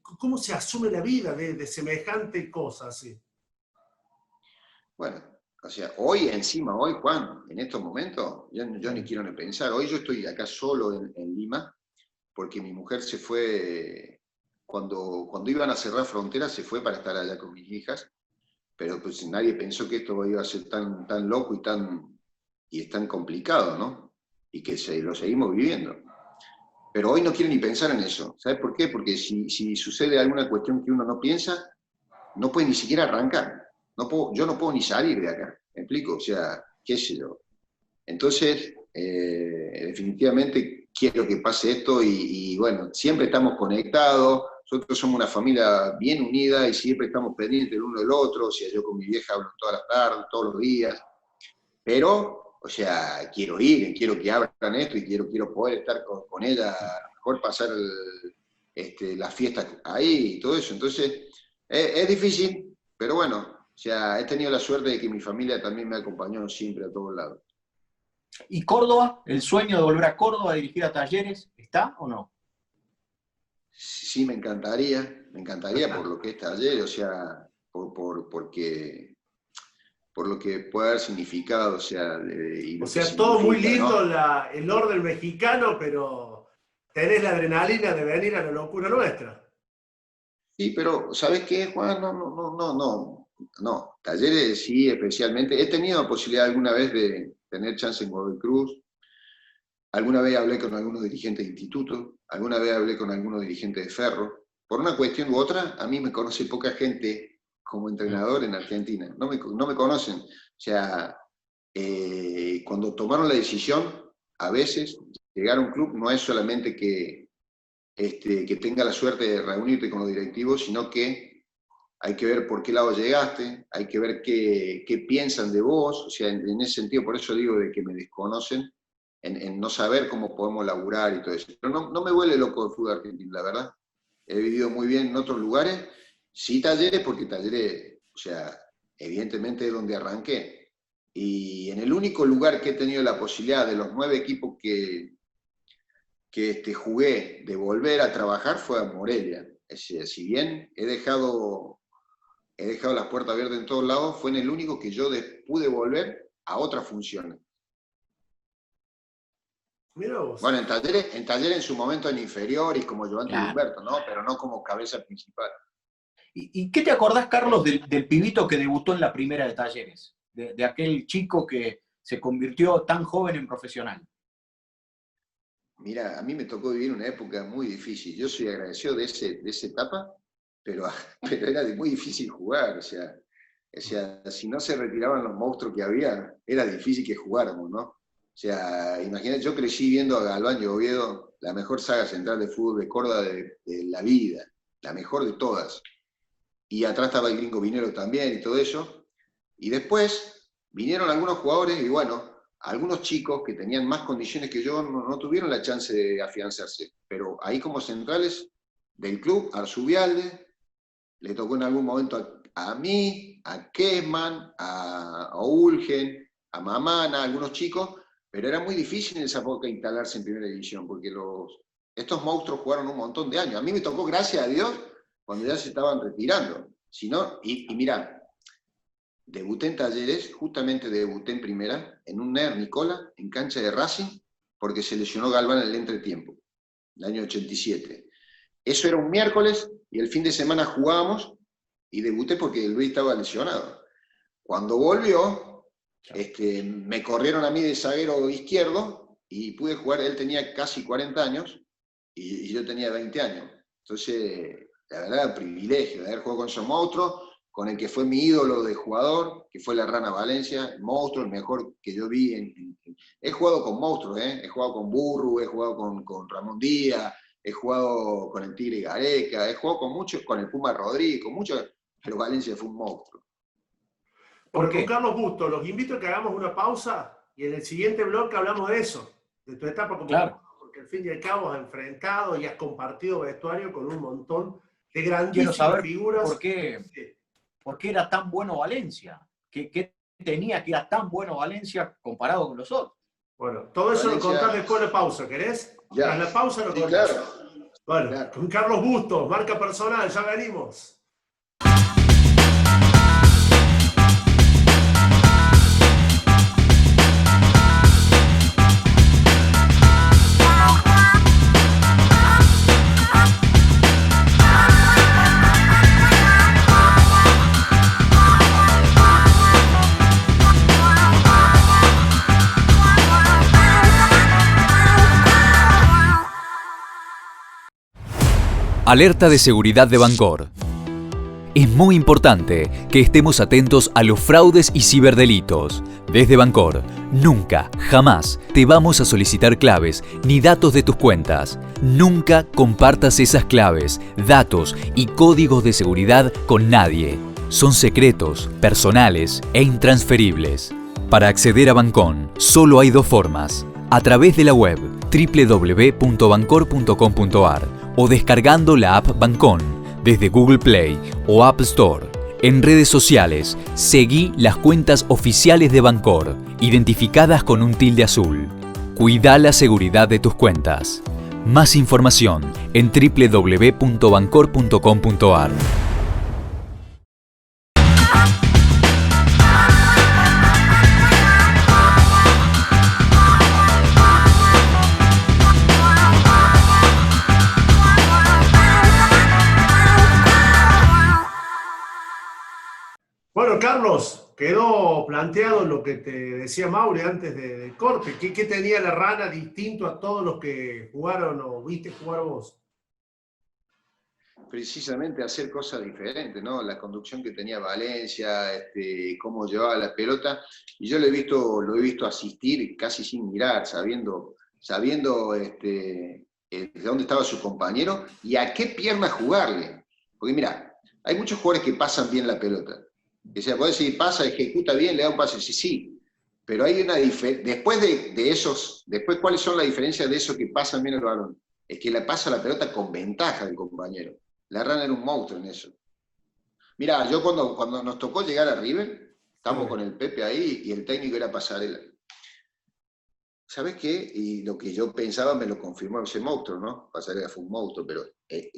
¿Cómo se asume la vida de semejante cosa así? Bueno, o sea, hoy, Juan, en estos momentos, yo ni quiero ni pensar. Hoy yo estoy acá solo en Lima, porque mi mujer se fue, cuando iban a cerrar fronteras, se fue para estar allá con mis hijas, pero pues nadie pensó que esto iba a ser tan loco y es tan complicado, ¿no? Y que lo seguimos viviendo. Pero hoy no quiero ni pensar en eso. ¿Sabes por qué? Porque si sucede alguna cuestión que uno no piensa, no puede ni siquiera arrancar. Yo no puedo ni salir de acá. ¿Me explico? O sea, qué sé yo. Entonces, definitivamente quiero que pase esto y bueno, siempre estamos conectados. Nosotros somos una familia bien unida y siempre estamos pendientes el uno del otro. O sea, yo con mi vieja hablo todas las tardes, todos los días. Pero... O sea, quiero ir, quiero que abran esto y quiero poder estar con ella, mejor pasar las fiestas ahí y todo eso. Entonces, es difícil, pero bueno, o sea, he tenido la suerte de que mi familia también me acompañó siempre a todos lados. ¿Y Córdoba? ¿El sueño de volver a Córdoba a dirigir a Talleres? ¿Está o no? Sí, me encantaría por lo que es Talleres, o sea, porque... por lo que puede haber significado, o sea... todo muy lindo, ¿no? El orden mexicano, pero tenés la adrenalina de venir a la locura nuestra. Sí, pero ¿sabés qué, Juan? No. Talleres sí, especialmente. He tenido la posibilidad alguna vez de tener chance en Godoy Cruz, alguna vez hablé con algunos dirigentes de institutos, alguna vez hablé con algunos dirigentes de Ferro. Por una cuestión u otra, a mí me conoce poca gente como entrenador en Argentina. No me conocen. O sea, cuando tomaron la decisión, a veces llegar a un club no es solamente que tenga la suerte de reunirte con los directivos, sino que hay que ver por qué lado llegaste, hay que ver qué piensan de vos, o sea, en ese sentido, por eso digo de que me desconocen, en no saber cómo podemos laburar y todo eso. Pero no me vuelve loco el fútbol argentino, la verdad. He vivido muy bien en otros lugares, sí Talleres, porque Talleres, o sea, evidentemente es donde arranqué. Y en el único lugar que he tenido la posibilidad de los 9 equipos que jugué de volver a trabajar fue a Morelia. Si bien he dejado las puertas abiertas en todos lados, fue en el único que yo pude volver a otras funciones. Mira vos. Bueno, en Talleres en su momento en inferior y como Giovanni Humberto, ¿no? Pero no como cabeza principal. ¿Y qué te acordás, Carlos, del pibito que debutó en la primera de Talleres? De aquel chico que se convirtió tan joven en profesional. Mira, a mí me tocó vivir una época muy difícil. Yo soy agradecido de esa etapa, pero era muy difícil jugar. O sea, si no se retiraban los monstruos que había, era difícil que jugáramos, ¿no? O sea, imagínate, yo crecí viendo a Galván y Oviedo, la mejor saga central de fútbol de Córdoba de la vida, la mejor de todas. Y atrás estaba el Gringo Vinero también y todo eso. Y después vinieron algunos jugadores y bueno, algunos chicos que tenían más condiciones que yo no tuvieron la chance de afianzarse. Pero ahí como centrales del club, Arzubialde, le tocó en algún momento a mí, a Kesman, a Ulgen, a Mamana, a algunos chicos, pero era muy difícil en esa época instalarse en primera división, porque estos monstruos jugaron un montón de años. A mí me tocó, gracias a Dios, cuando ya se estaban retirando. Si no, y mirá, debuté en Talleres, justamente debuté en primera, en un Ner Nicola, en cancha de Racing, porque se lesionó Galván en el entretiempo, el año 87. Eso era un miércoles, y el fin de semana jugábamos, y debuté porque Luis estaba lesionado. Cuando volvió, me corrieron a mí de zaguero izquierdo, y pude jugar, él tenía casi 40 años, y yo tenía 20 años. Entonces, la verdad, el privilegio de haber jugado con esos monstruos, con el que fue mi ídolo de jugador, que fue la Rana Valencia, el monstruo, el mejor que yo vi. He jugado con monstruos, he jugado con Burru, he jugado con Ramón Díaz, he jugado con el Tigre Gareca, he jugado con muchos, con el Puma Rodríguez, con muchos, pero Valencia fue un monstruo. Bueno, con Carlos Bustos, los invito a que hagamos una pausa y en el siguiente bloque hablamos de eso, de tu etapa como jugador, porque al fin y al cabo has enfrentado y has compartido vestuario con un montón de grandísimas figuras. ¿Por qué era tan bueno Valencia? ¿Qué tenía que era tan bueno Valencia comparado con los otros? Bueno, todo eso Valencia... lo contás después de la pausa, ¿querés? Ya. Tras la pausa lo contás. Claro. Bueno, claro. Con Carlos Bustos, marca personal, ya venimos. Alerta de seguridad de Bancor. Es muy importante que estemos atentos a los fraudes y ciberdelitos. Desde Bancor, nunca, jamás te vamos a solicitar claves ni datos de tus cuentas. Nunca compartas esas claves, datos y códigos de seguridad con nadie. Son secretos, personales e intransferibles. Para acceder a Bancon, solo hay 2 formas. A través de la web www.bancor.com.ar o descargando la app Bancon desde Google Play o App Store. En redes sociales, seguí las cuentas oficiales de Bancor, identificadas con un tilde azul. Cuida la seguridad de tus cuentas. Más información en www.bancor.com.ar. Bueno, Carlos, quedó planteado lo que te decía Maure antes del corte. ¿Qué tenía la Rana distinto a todos los que jugaron o viste jugar vos? Precisamente hacer cosas diferentes, ¿no? La conducción que tenía Valencia, cómo llevaba la pelota. Y yo lo he visto asistir casi sin mirar, sabiendo de dónde estaba su compañero y a qué pierna jugarle. Porque mira, hay muchos jugadores que pasan bien la pelota. O sea, podés decir, pasa, ejecuta bien, le da un pase, sí, sí. Pero hay una diferencia. Después, ¿cuáles son las diferencias de esos que pasan bien el balón? Es que le pasa la pelota con ventaja del compañero. La Rana era un monstruo en eso. Mirá, yo cuando nos tocó llegar a River, estábamos con el Pepe ahí y el técnico era Pasarela. ¿Sabes qué? Y lo que yo pensaba me lo confirmó ese monstruo, ¿no? Pasarela fue un monstruo, pero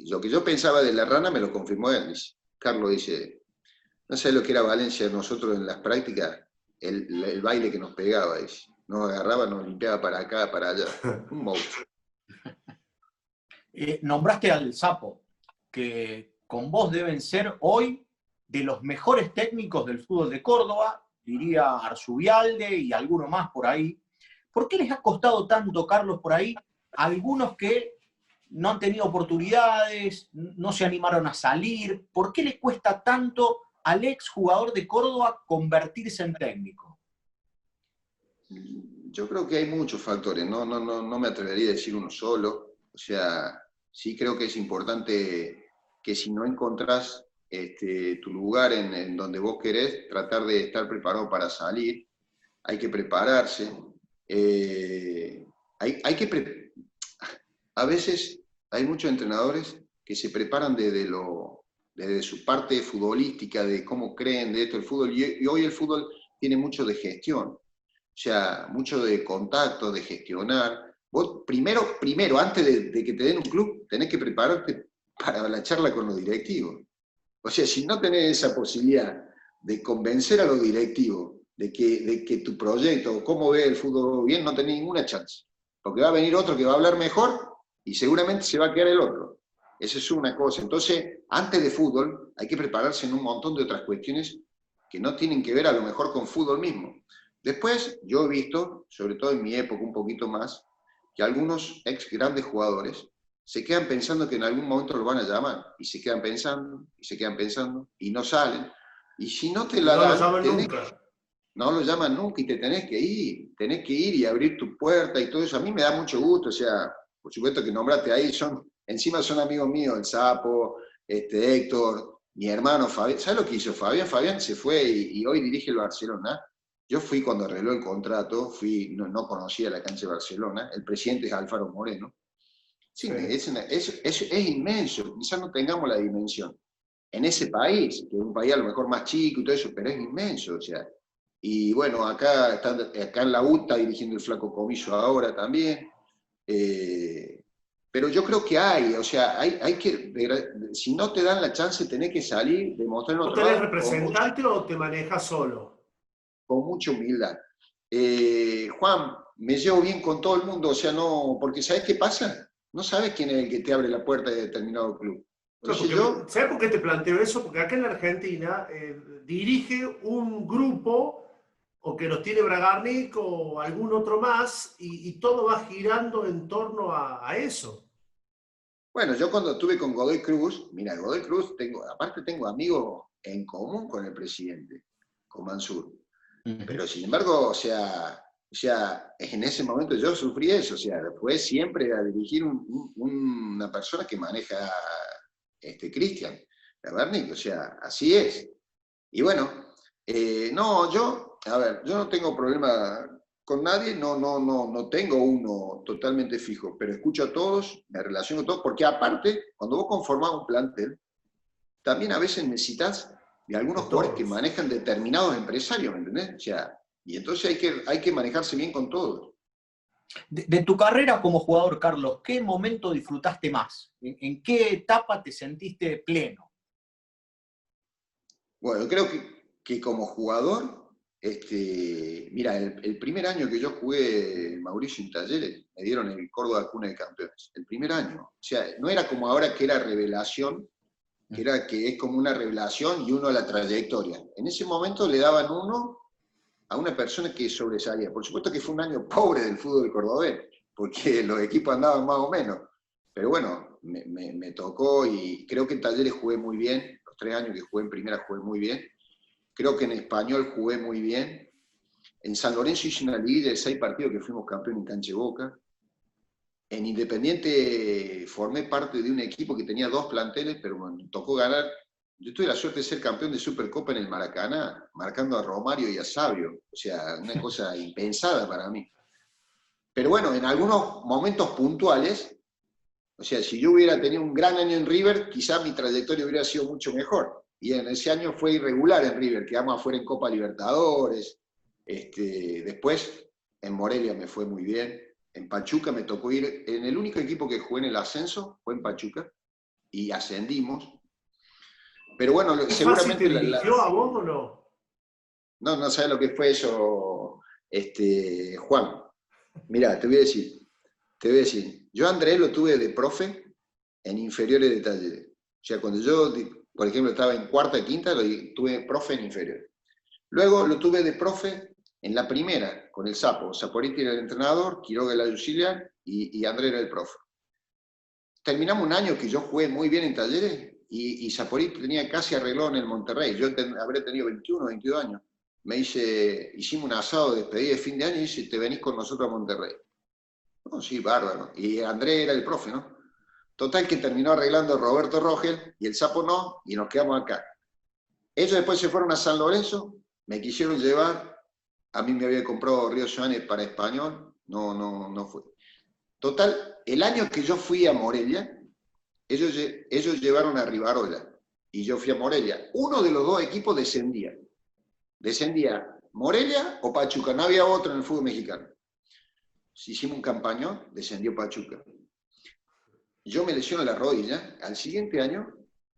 lo que yo pensaba de la Rana me lo confirmó él. Carlos dice, no sé lo que era Valencia nosotros en las prácticas, el baile que nos pegaba, dice. Nos agarraba, nos limpiaba para acá, para allá. Un monstruo. Nombraste al Sapo, que con vos deben ser hoy de los mejores técnicos del fútbol de Córdoba, diría Arzubialde y alguno más por ahí. ¿Por qué les ha costado tanto, Carlos, por ahí, a algunos que no han tenido oportunidades, no se animaron a salir? ¿Por qué les cuesta tanto al exjugador de Córdoba convertirse en técnico? Yo creo que hay muchos factores, no me atrevería a decir uno solo. O sea, sí creo que es importante que si no encontrás tu lugar en donde vos querés, tratar de estar preparado para salir. Hay que prepararse. A veces hay muchos entrenadores que se preparan desde su parte futbolística, de cómo creen de esto el fútbol, y hoy el fútbol tiene mucho de gestión, o sea, mucho de contacto, de gestionar. Vos primero antes de que te den un club, tenés que prepararte para la charla con los directivos. O sea, si no tenés esa posibilidad de convencer a los directivos de que tu proyecto, o cómo ve el fútbol bien, no tenés ninguna chance. Porque va a venir otro que va a hablar mejor y seguramente se va a quedar el otro. Esa es una cosa. Entonces, antes de fútbol, hay que prepararse en un montón de otras cuestiones que no tienen que ver a lo mejor con fútbol mismo. Después, yo he visto, sobre todo en mi época un poquito más, que algunos ex grandes jugadores se quedan pensando que en algún momento lo van a llamar, y se quedan pensando, y no salen. Y si no te la no dan, lo llaman nunca. No lo llaman nunca y te tenés que ir y abrir tu puerta y todo eso. A mí me da mucho gusto, o sea, por supuesto que nombraste ahí, encima son amigos míos, el Sapo, Héctor, mi hermano Fabián. ¿Sabes lo que hizo Fabián? Fabián se fue y hoy dirige el Barcelona. Yo fui cuando arregló el contrato, no conocía la cancha de Barcelona, el presidente es Alfaro Moreno. Sí, es inmenso, quizás no tengamos la dimensión en ese país, que es un país a lo mejor más chico y todo eso, pero es inmenso, o sea. Y bueno, acá en la U está dirigiendo el Flaco Comiso ahora también. Pero yo creo que o sea, hay que, si no te dan la chance, tenés que salir, demostrar en ¿Vos otro tenés lado. representante o te manejas solo? Con mucha humildad. Juan, me llevo bien con todo el mundo, o sea, no, porque ¿sabes qué pasa? No sabes quién es el que te abre la puerta de determinado club. Entonces ¿Sabes por qué te planteo eso? Porque acá en la Argentina dirige un grupo, o que los tiene Bragarnik o algún otro más, y todo va girando en torno a eso. Bueno, yo cuando estuve con Godoy Cruz, mira, Godoy Cruz, aparte tengo amigos en común con el presidente, con Mansur. Pero sin embargo, o sea, en ese momento yo sufrí eso, o sea, después siempre a dirigir una persona que maneja Cristian Bragarnik, o sea, así es. Y bueno, yo no tengo problema con nadie, no tengo uno totalmente fijo, pero escucho a todos, me relaciono a todos, porque aparte, cuando vos conformás un plantel, también a veces necesitas de algunos jugadores que manejan determinados empresarios, ¿me entendés? O sea, y entonces hay que manejarse bien con todos. De tu carrera como jugador, Carlos, ¿qué momento disfrutaste más? ¿En qué etapa te sentiste pleno? Bueno, creo que como jugador, mira, el primer año que yo jugué Mauricio en Talleres, me dieron el Córdoba Cuna de Campeones. El primer año. O sea, no era como ahora que era revelación, que es como una revelación y uno a la trayectoria. En ese momento le daban uno a una persona que sobresalía. Por supuesto que fue un año pobre del fútbol cordobés, porque los equipos andaban más o menos. Pero bueno, me tocó y creo que en Talleres jugué muy bien. Los 3 años que jugué en primera jugué muy bien. Creo que en Español jugué muy bien. En San Lorenzo hice una liguilla de 6 partidos que fuimos campeón en cancha de Boca. En Independiente formé parte de un equipo que tenía 2 planteles, pero me tocó ganar Yo tuve la suerte de ser campeón de Supercopa en el Maracaná, marcando a Romario y a Sabio. O sea, una cosa impensada para mí. Pero bueno, en algunos momentos puntuales, o sea, si yo hubiera tenido un gran año en River, quizá mi trayectoria hubiera sido mucho mejor. Y en ese año fue irregular en River, quedamos afuera en Copa Libertadores. Después, en Morelia me fue muy bien. En Pachuca me tocó ir, en el único equipo que jugué en el ascenso fue en Pachuca, y ascendimos. Pero bueno, seguramente... ¿Te dirigió a vos o no? No, no sabes lo que fue eso, Juan. Mirá, te voy a decir. Yo a Andrés lo tuve de profe en inferiores de Talleres. O sea, cuando yo, por ejemplo, estaba en cuarta, quinta, lo tuve profe en inferiores. Luego lo tuve de profe en la primera, con el Sapo. Saporiti era el entrenador, Quiroga el auxiliar y Andrés era el profe. Terminamos un año que yo jugué muy bien en Talleres y Saporiti tenía casi arreglado en el Monterrey. Yo habré tenido 21, 22 años. Hicimos un asado de despedida de fin de año y dice, te venís con nosotros a Monterrey. No, sí, bárbaro. Y Andrés era el profe, ¿no? Total que terminó arreglando Roberto Rogel y el Sapo no, y nos quedamos acá. Ellos después se fueron a San Lorenzo, me quisieron llevar, a mí me había comprado Río Joanes para Español, no fue. Total, el año que yo fui a Morelia, ellos llevaron a Rivarola, y yo fui a Morelia. Uno de los dos equipos descendía. Descendía Morelia o Pachuca, no había otro en el fútbol mexicano. Si hicimos un campañón, descendió Pachuca. Yo me lesiono la rodilla, al siguiente año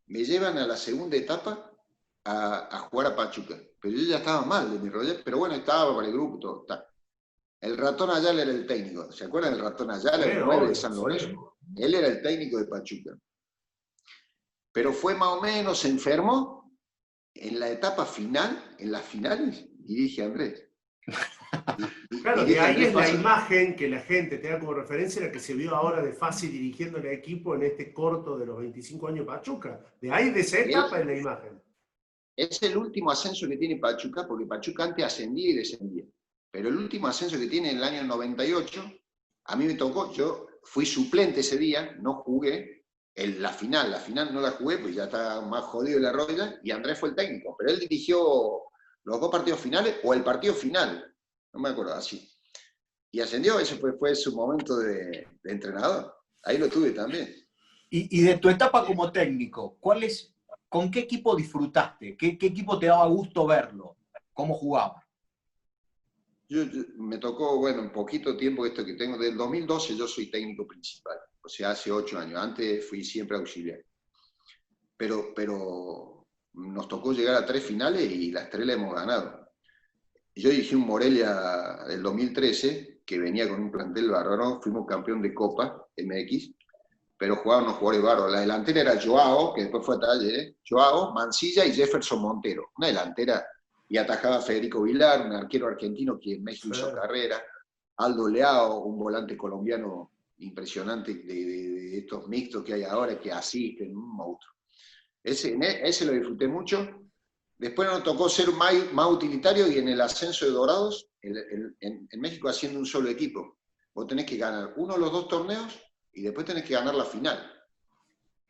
me llevan a la segunda etapa a jugar a Pachuca. Pero yo ya estaba mal de mi rodilla, pero bueno, estaba para el grupo, todo. Está. El Ratón Ayala era el técnico, ¿se acuerdan del Ratón Ayala, el 9 de San Lorenzo? Él era el técnico de Pachuca. Pero fue más o menos, se enfermó en la etapa final, en las finales, y dije, Andrés. Claro, de ahí es la imagen que la gente tenga como referencia, la que se vio ahora de Fassi dirigiendo el equipo en este corto de los 25 años Pachuca. De ahí, de esa etapa es la imagen. Es el último ascenso que tiene Pachuca, porque Pachuca antes ascendía y descendía. Pero el último ascenso que tiene en el año 98, a mí me tocó, yo fui suplente ese día, no jugué, la final no la jugué, pues ya estaba más jodido de la rodilla, y Andrés fue el técnico, pero él dirigió los dos partidos finales, o el partido final, no me acuerdo, así. Y ascendió, ese fue su momento de entrenador. Ahí lo tuve también. Y de tu etapa como técnico, ¿con qué equipo disfrutaste? ¿Qué equipo te daba gusto verlo? ¿Cómo jugaba? Me tocó, bueno, un poquito tiempo esto que tengo. Del 2012 yo soy técnico principal, o sea, hace 8 años. Antes fui siempre auxiliar. Pero nos tocó llegar a 3 finales y las 3 las hemos ganado. Yo dirigí un Morelia del 2013, que venía con un plantel bárbaro, fuimos campeón de Copa MX, pero jugaban unos jugadores bárbaros. La delantera era Joao, que después fue a Talleres, Joao, Mancilla y Jefferson Montero. Una delantera, y atajaba a Federico Vilar, un arquero argentino que en México hizo carrera, Aldo Leao, un volante colombiano impresionante de estos mixtos que hay ahora, que asisten, un monstruo. Ese lo disfruté mucho. Después nos tocó ser más utilitario y en el ascenso de Dorados, en México haciendo un solo equipo. Vos tenés que ganar uno de los 2 torneos y después tenés que ganar la final.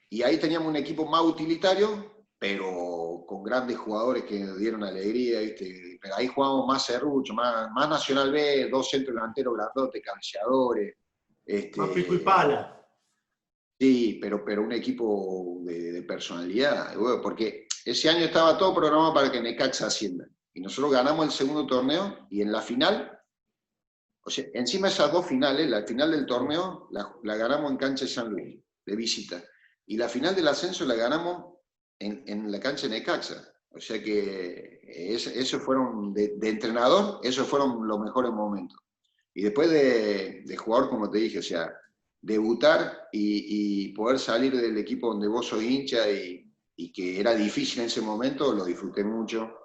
Y ahí teníamos un equipo más utilitario, pero con grandes jugadores que nos dieron alegría, ¿viste? Pero ahí jugábamos más serrucho, más Nacional B, 2 centros delanteros grandotes, cabeceadores. Más pico y pala. Sí, pero un equipo de personalidad, porque ese año estaba todo programado para que Necaxa ascienda. Y nosotros ganamos el segundo torneo y en la final, o sea, encima de esas 2 finales, la final del torneo la ganamos en cancha de San Luis, de visita. Y la final del ascenso la ganamos en la cancha de Necaxa. O sea que esos fueron, de entrenador, esos fueron los mejores momentos. Y después de jugador, como te dije, o sea, debutar y poder salir del equipo donde vos sos hincha y que era difícil en ese momento, lo disfruté mucho.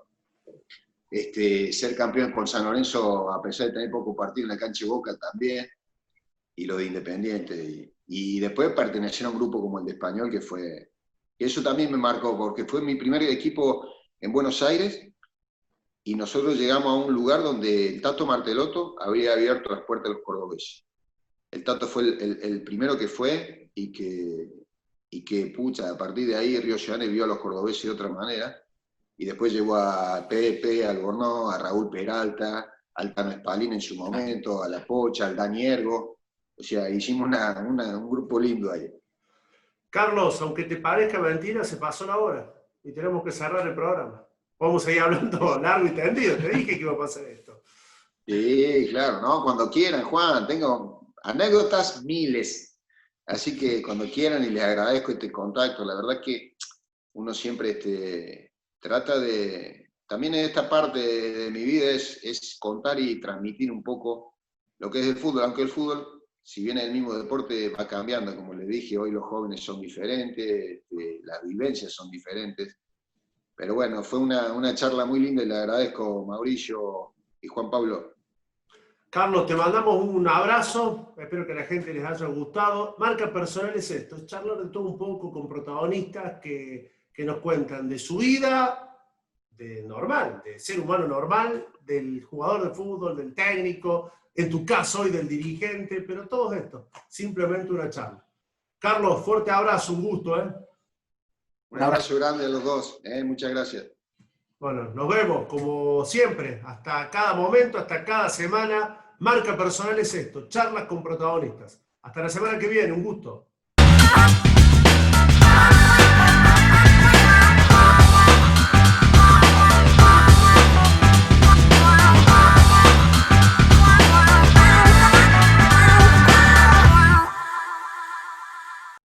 Ser campeón con San Lorenzo, a pesar de tener poco partido en la cancha de Boca también, y lo de Independiente. Y después pertenecer a un grupo como el de Español, que eso también me marcó, porque fue mi primer equipo en Buenos Aires, y nosotros llegamos a un lugar donde el Tato Martelotto había abierto las puertas a los cordobeses. El Tato fue el primero que fue y y que, pucha, a partir de ahí Río Janeiro vio a los cordobeses de otra manera, y después llegó a Pepe, a Albornoz, a Raúl Peralta, al Tano Spalín en su momento, a La Pocha, al Dani Ergo. O sea, hicimos un grupo lindo ahí. Carlos, aunque te parezca mentira, se pasó la hora y tenemos que cerrar el programa. Vamos a seguir hablando largo y tendido. Te dije que iba a pasar esto. Sí, claro, ¿no? Cuando quieran, Juan, tengo anécdotas miles. Así que cuando quieran, y les agradezco este contacto. La verdad que uno siempre trata de... También en esta parte de mi vida es contar y transmitir un poco lo que es el fútbol, aunque el fútbol, si bien es el mismo deporte, va cambiando. Como les dije, hoy los jóvenes son diferentes, las vivencias son diferentes. Pero bueno, fue una charla muy linda y le agradezco, Mauricio y Juan Pablo. Carlos, te mandamos un abrazo, espero que a la gente les haya gustado. Marca Personal es esto, es charlar de todo un poco con protagonistas que nos cuentan de su vida, de normal, de ser humano normal, del jugador de fútbol, del técnico, en tu caso hoy del dirigente, pero todo esto, simplemente una charla. Carlos, fuerte abrazo, un gusto. Un abrazo grande a los dos, muchas gracias. Bueno, nos vemos como siempre, hasta cada momento, hasta cada semana. Marca Personal es esto, charlas con protagonistas. Hasta la semana que viene, un gusto.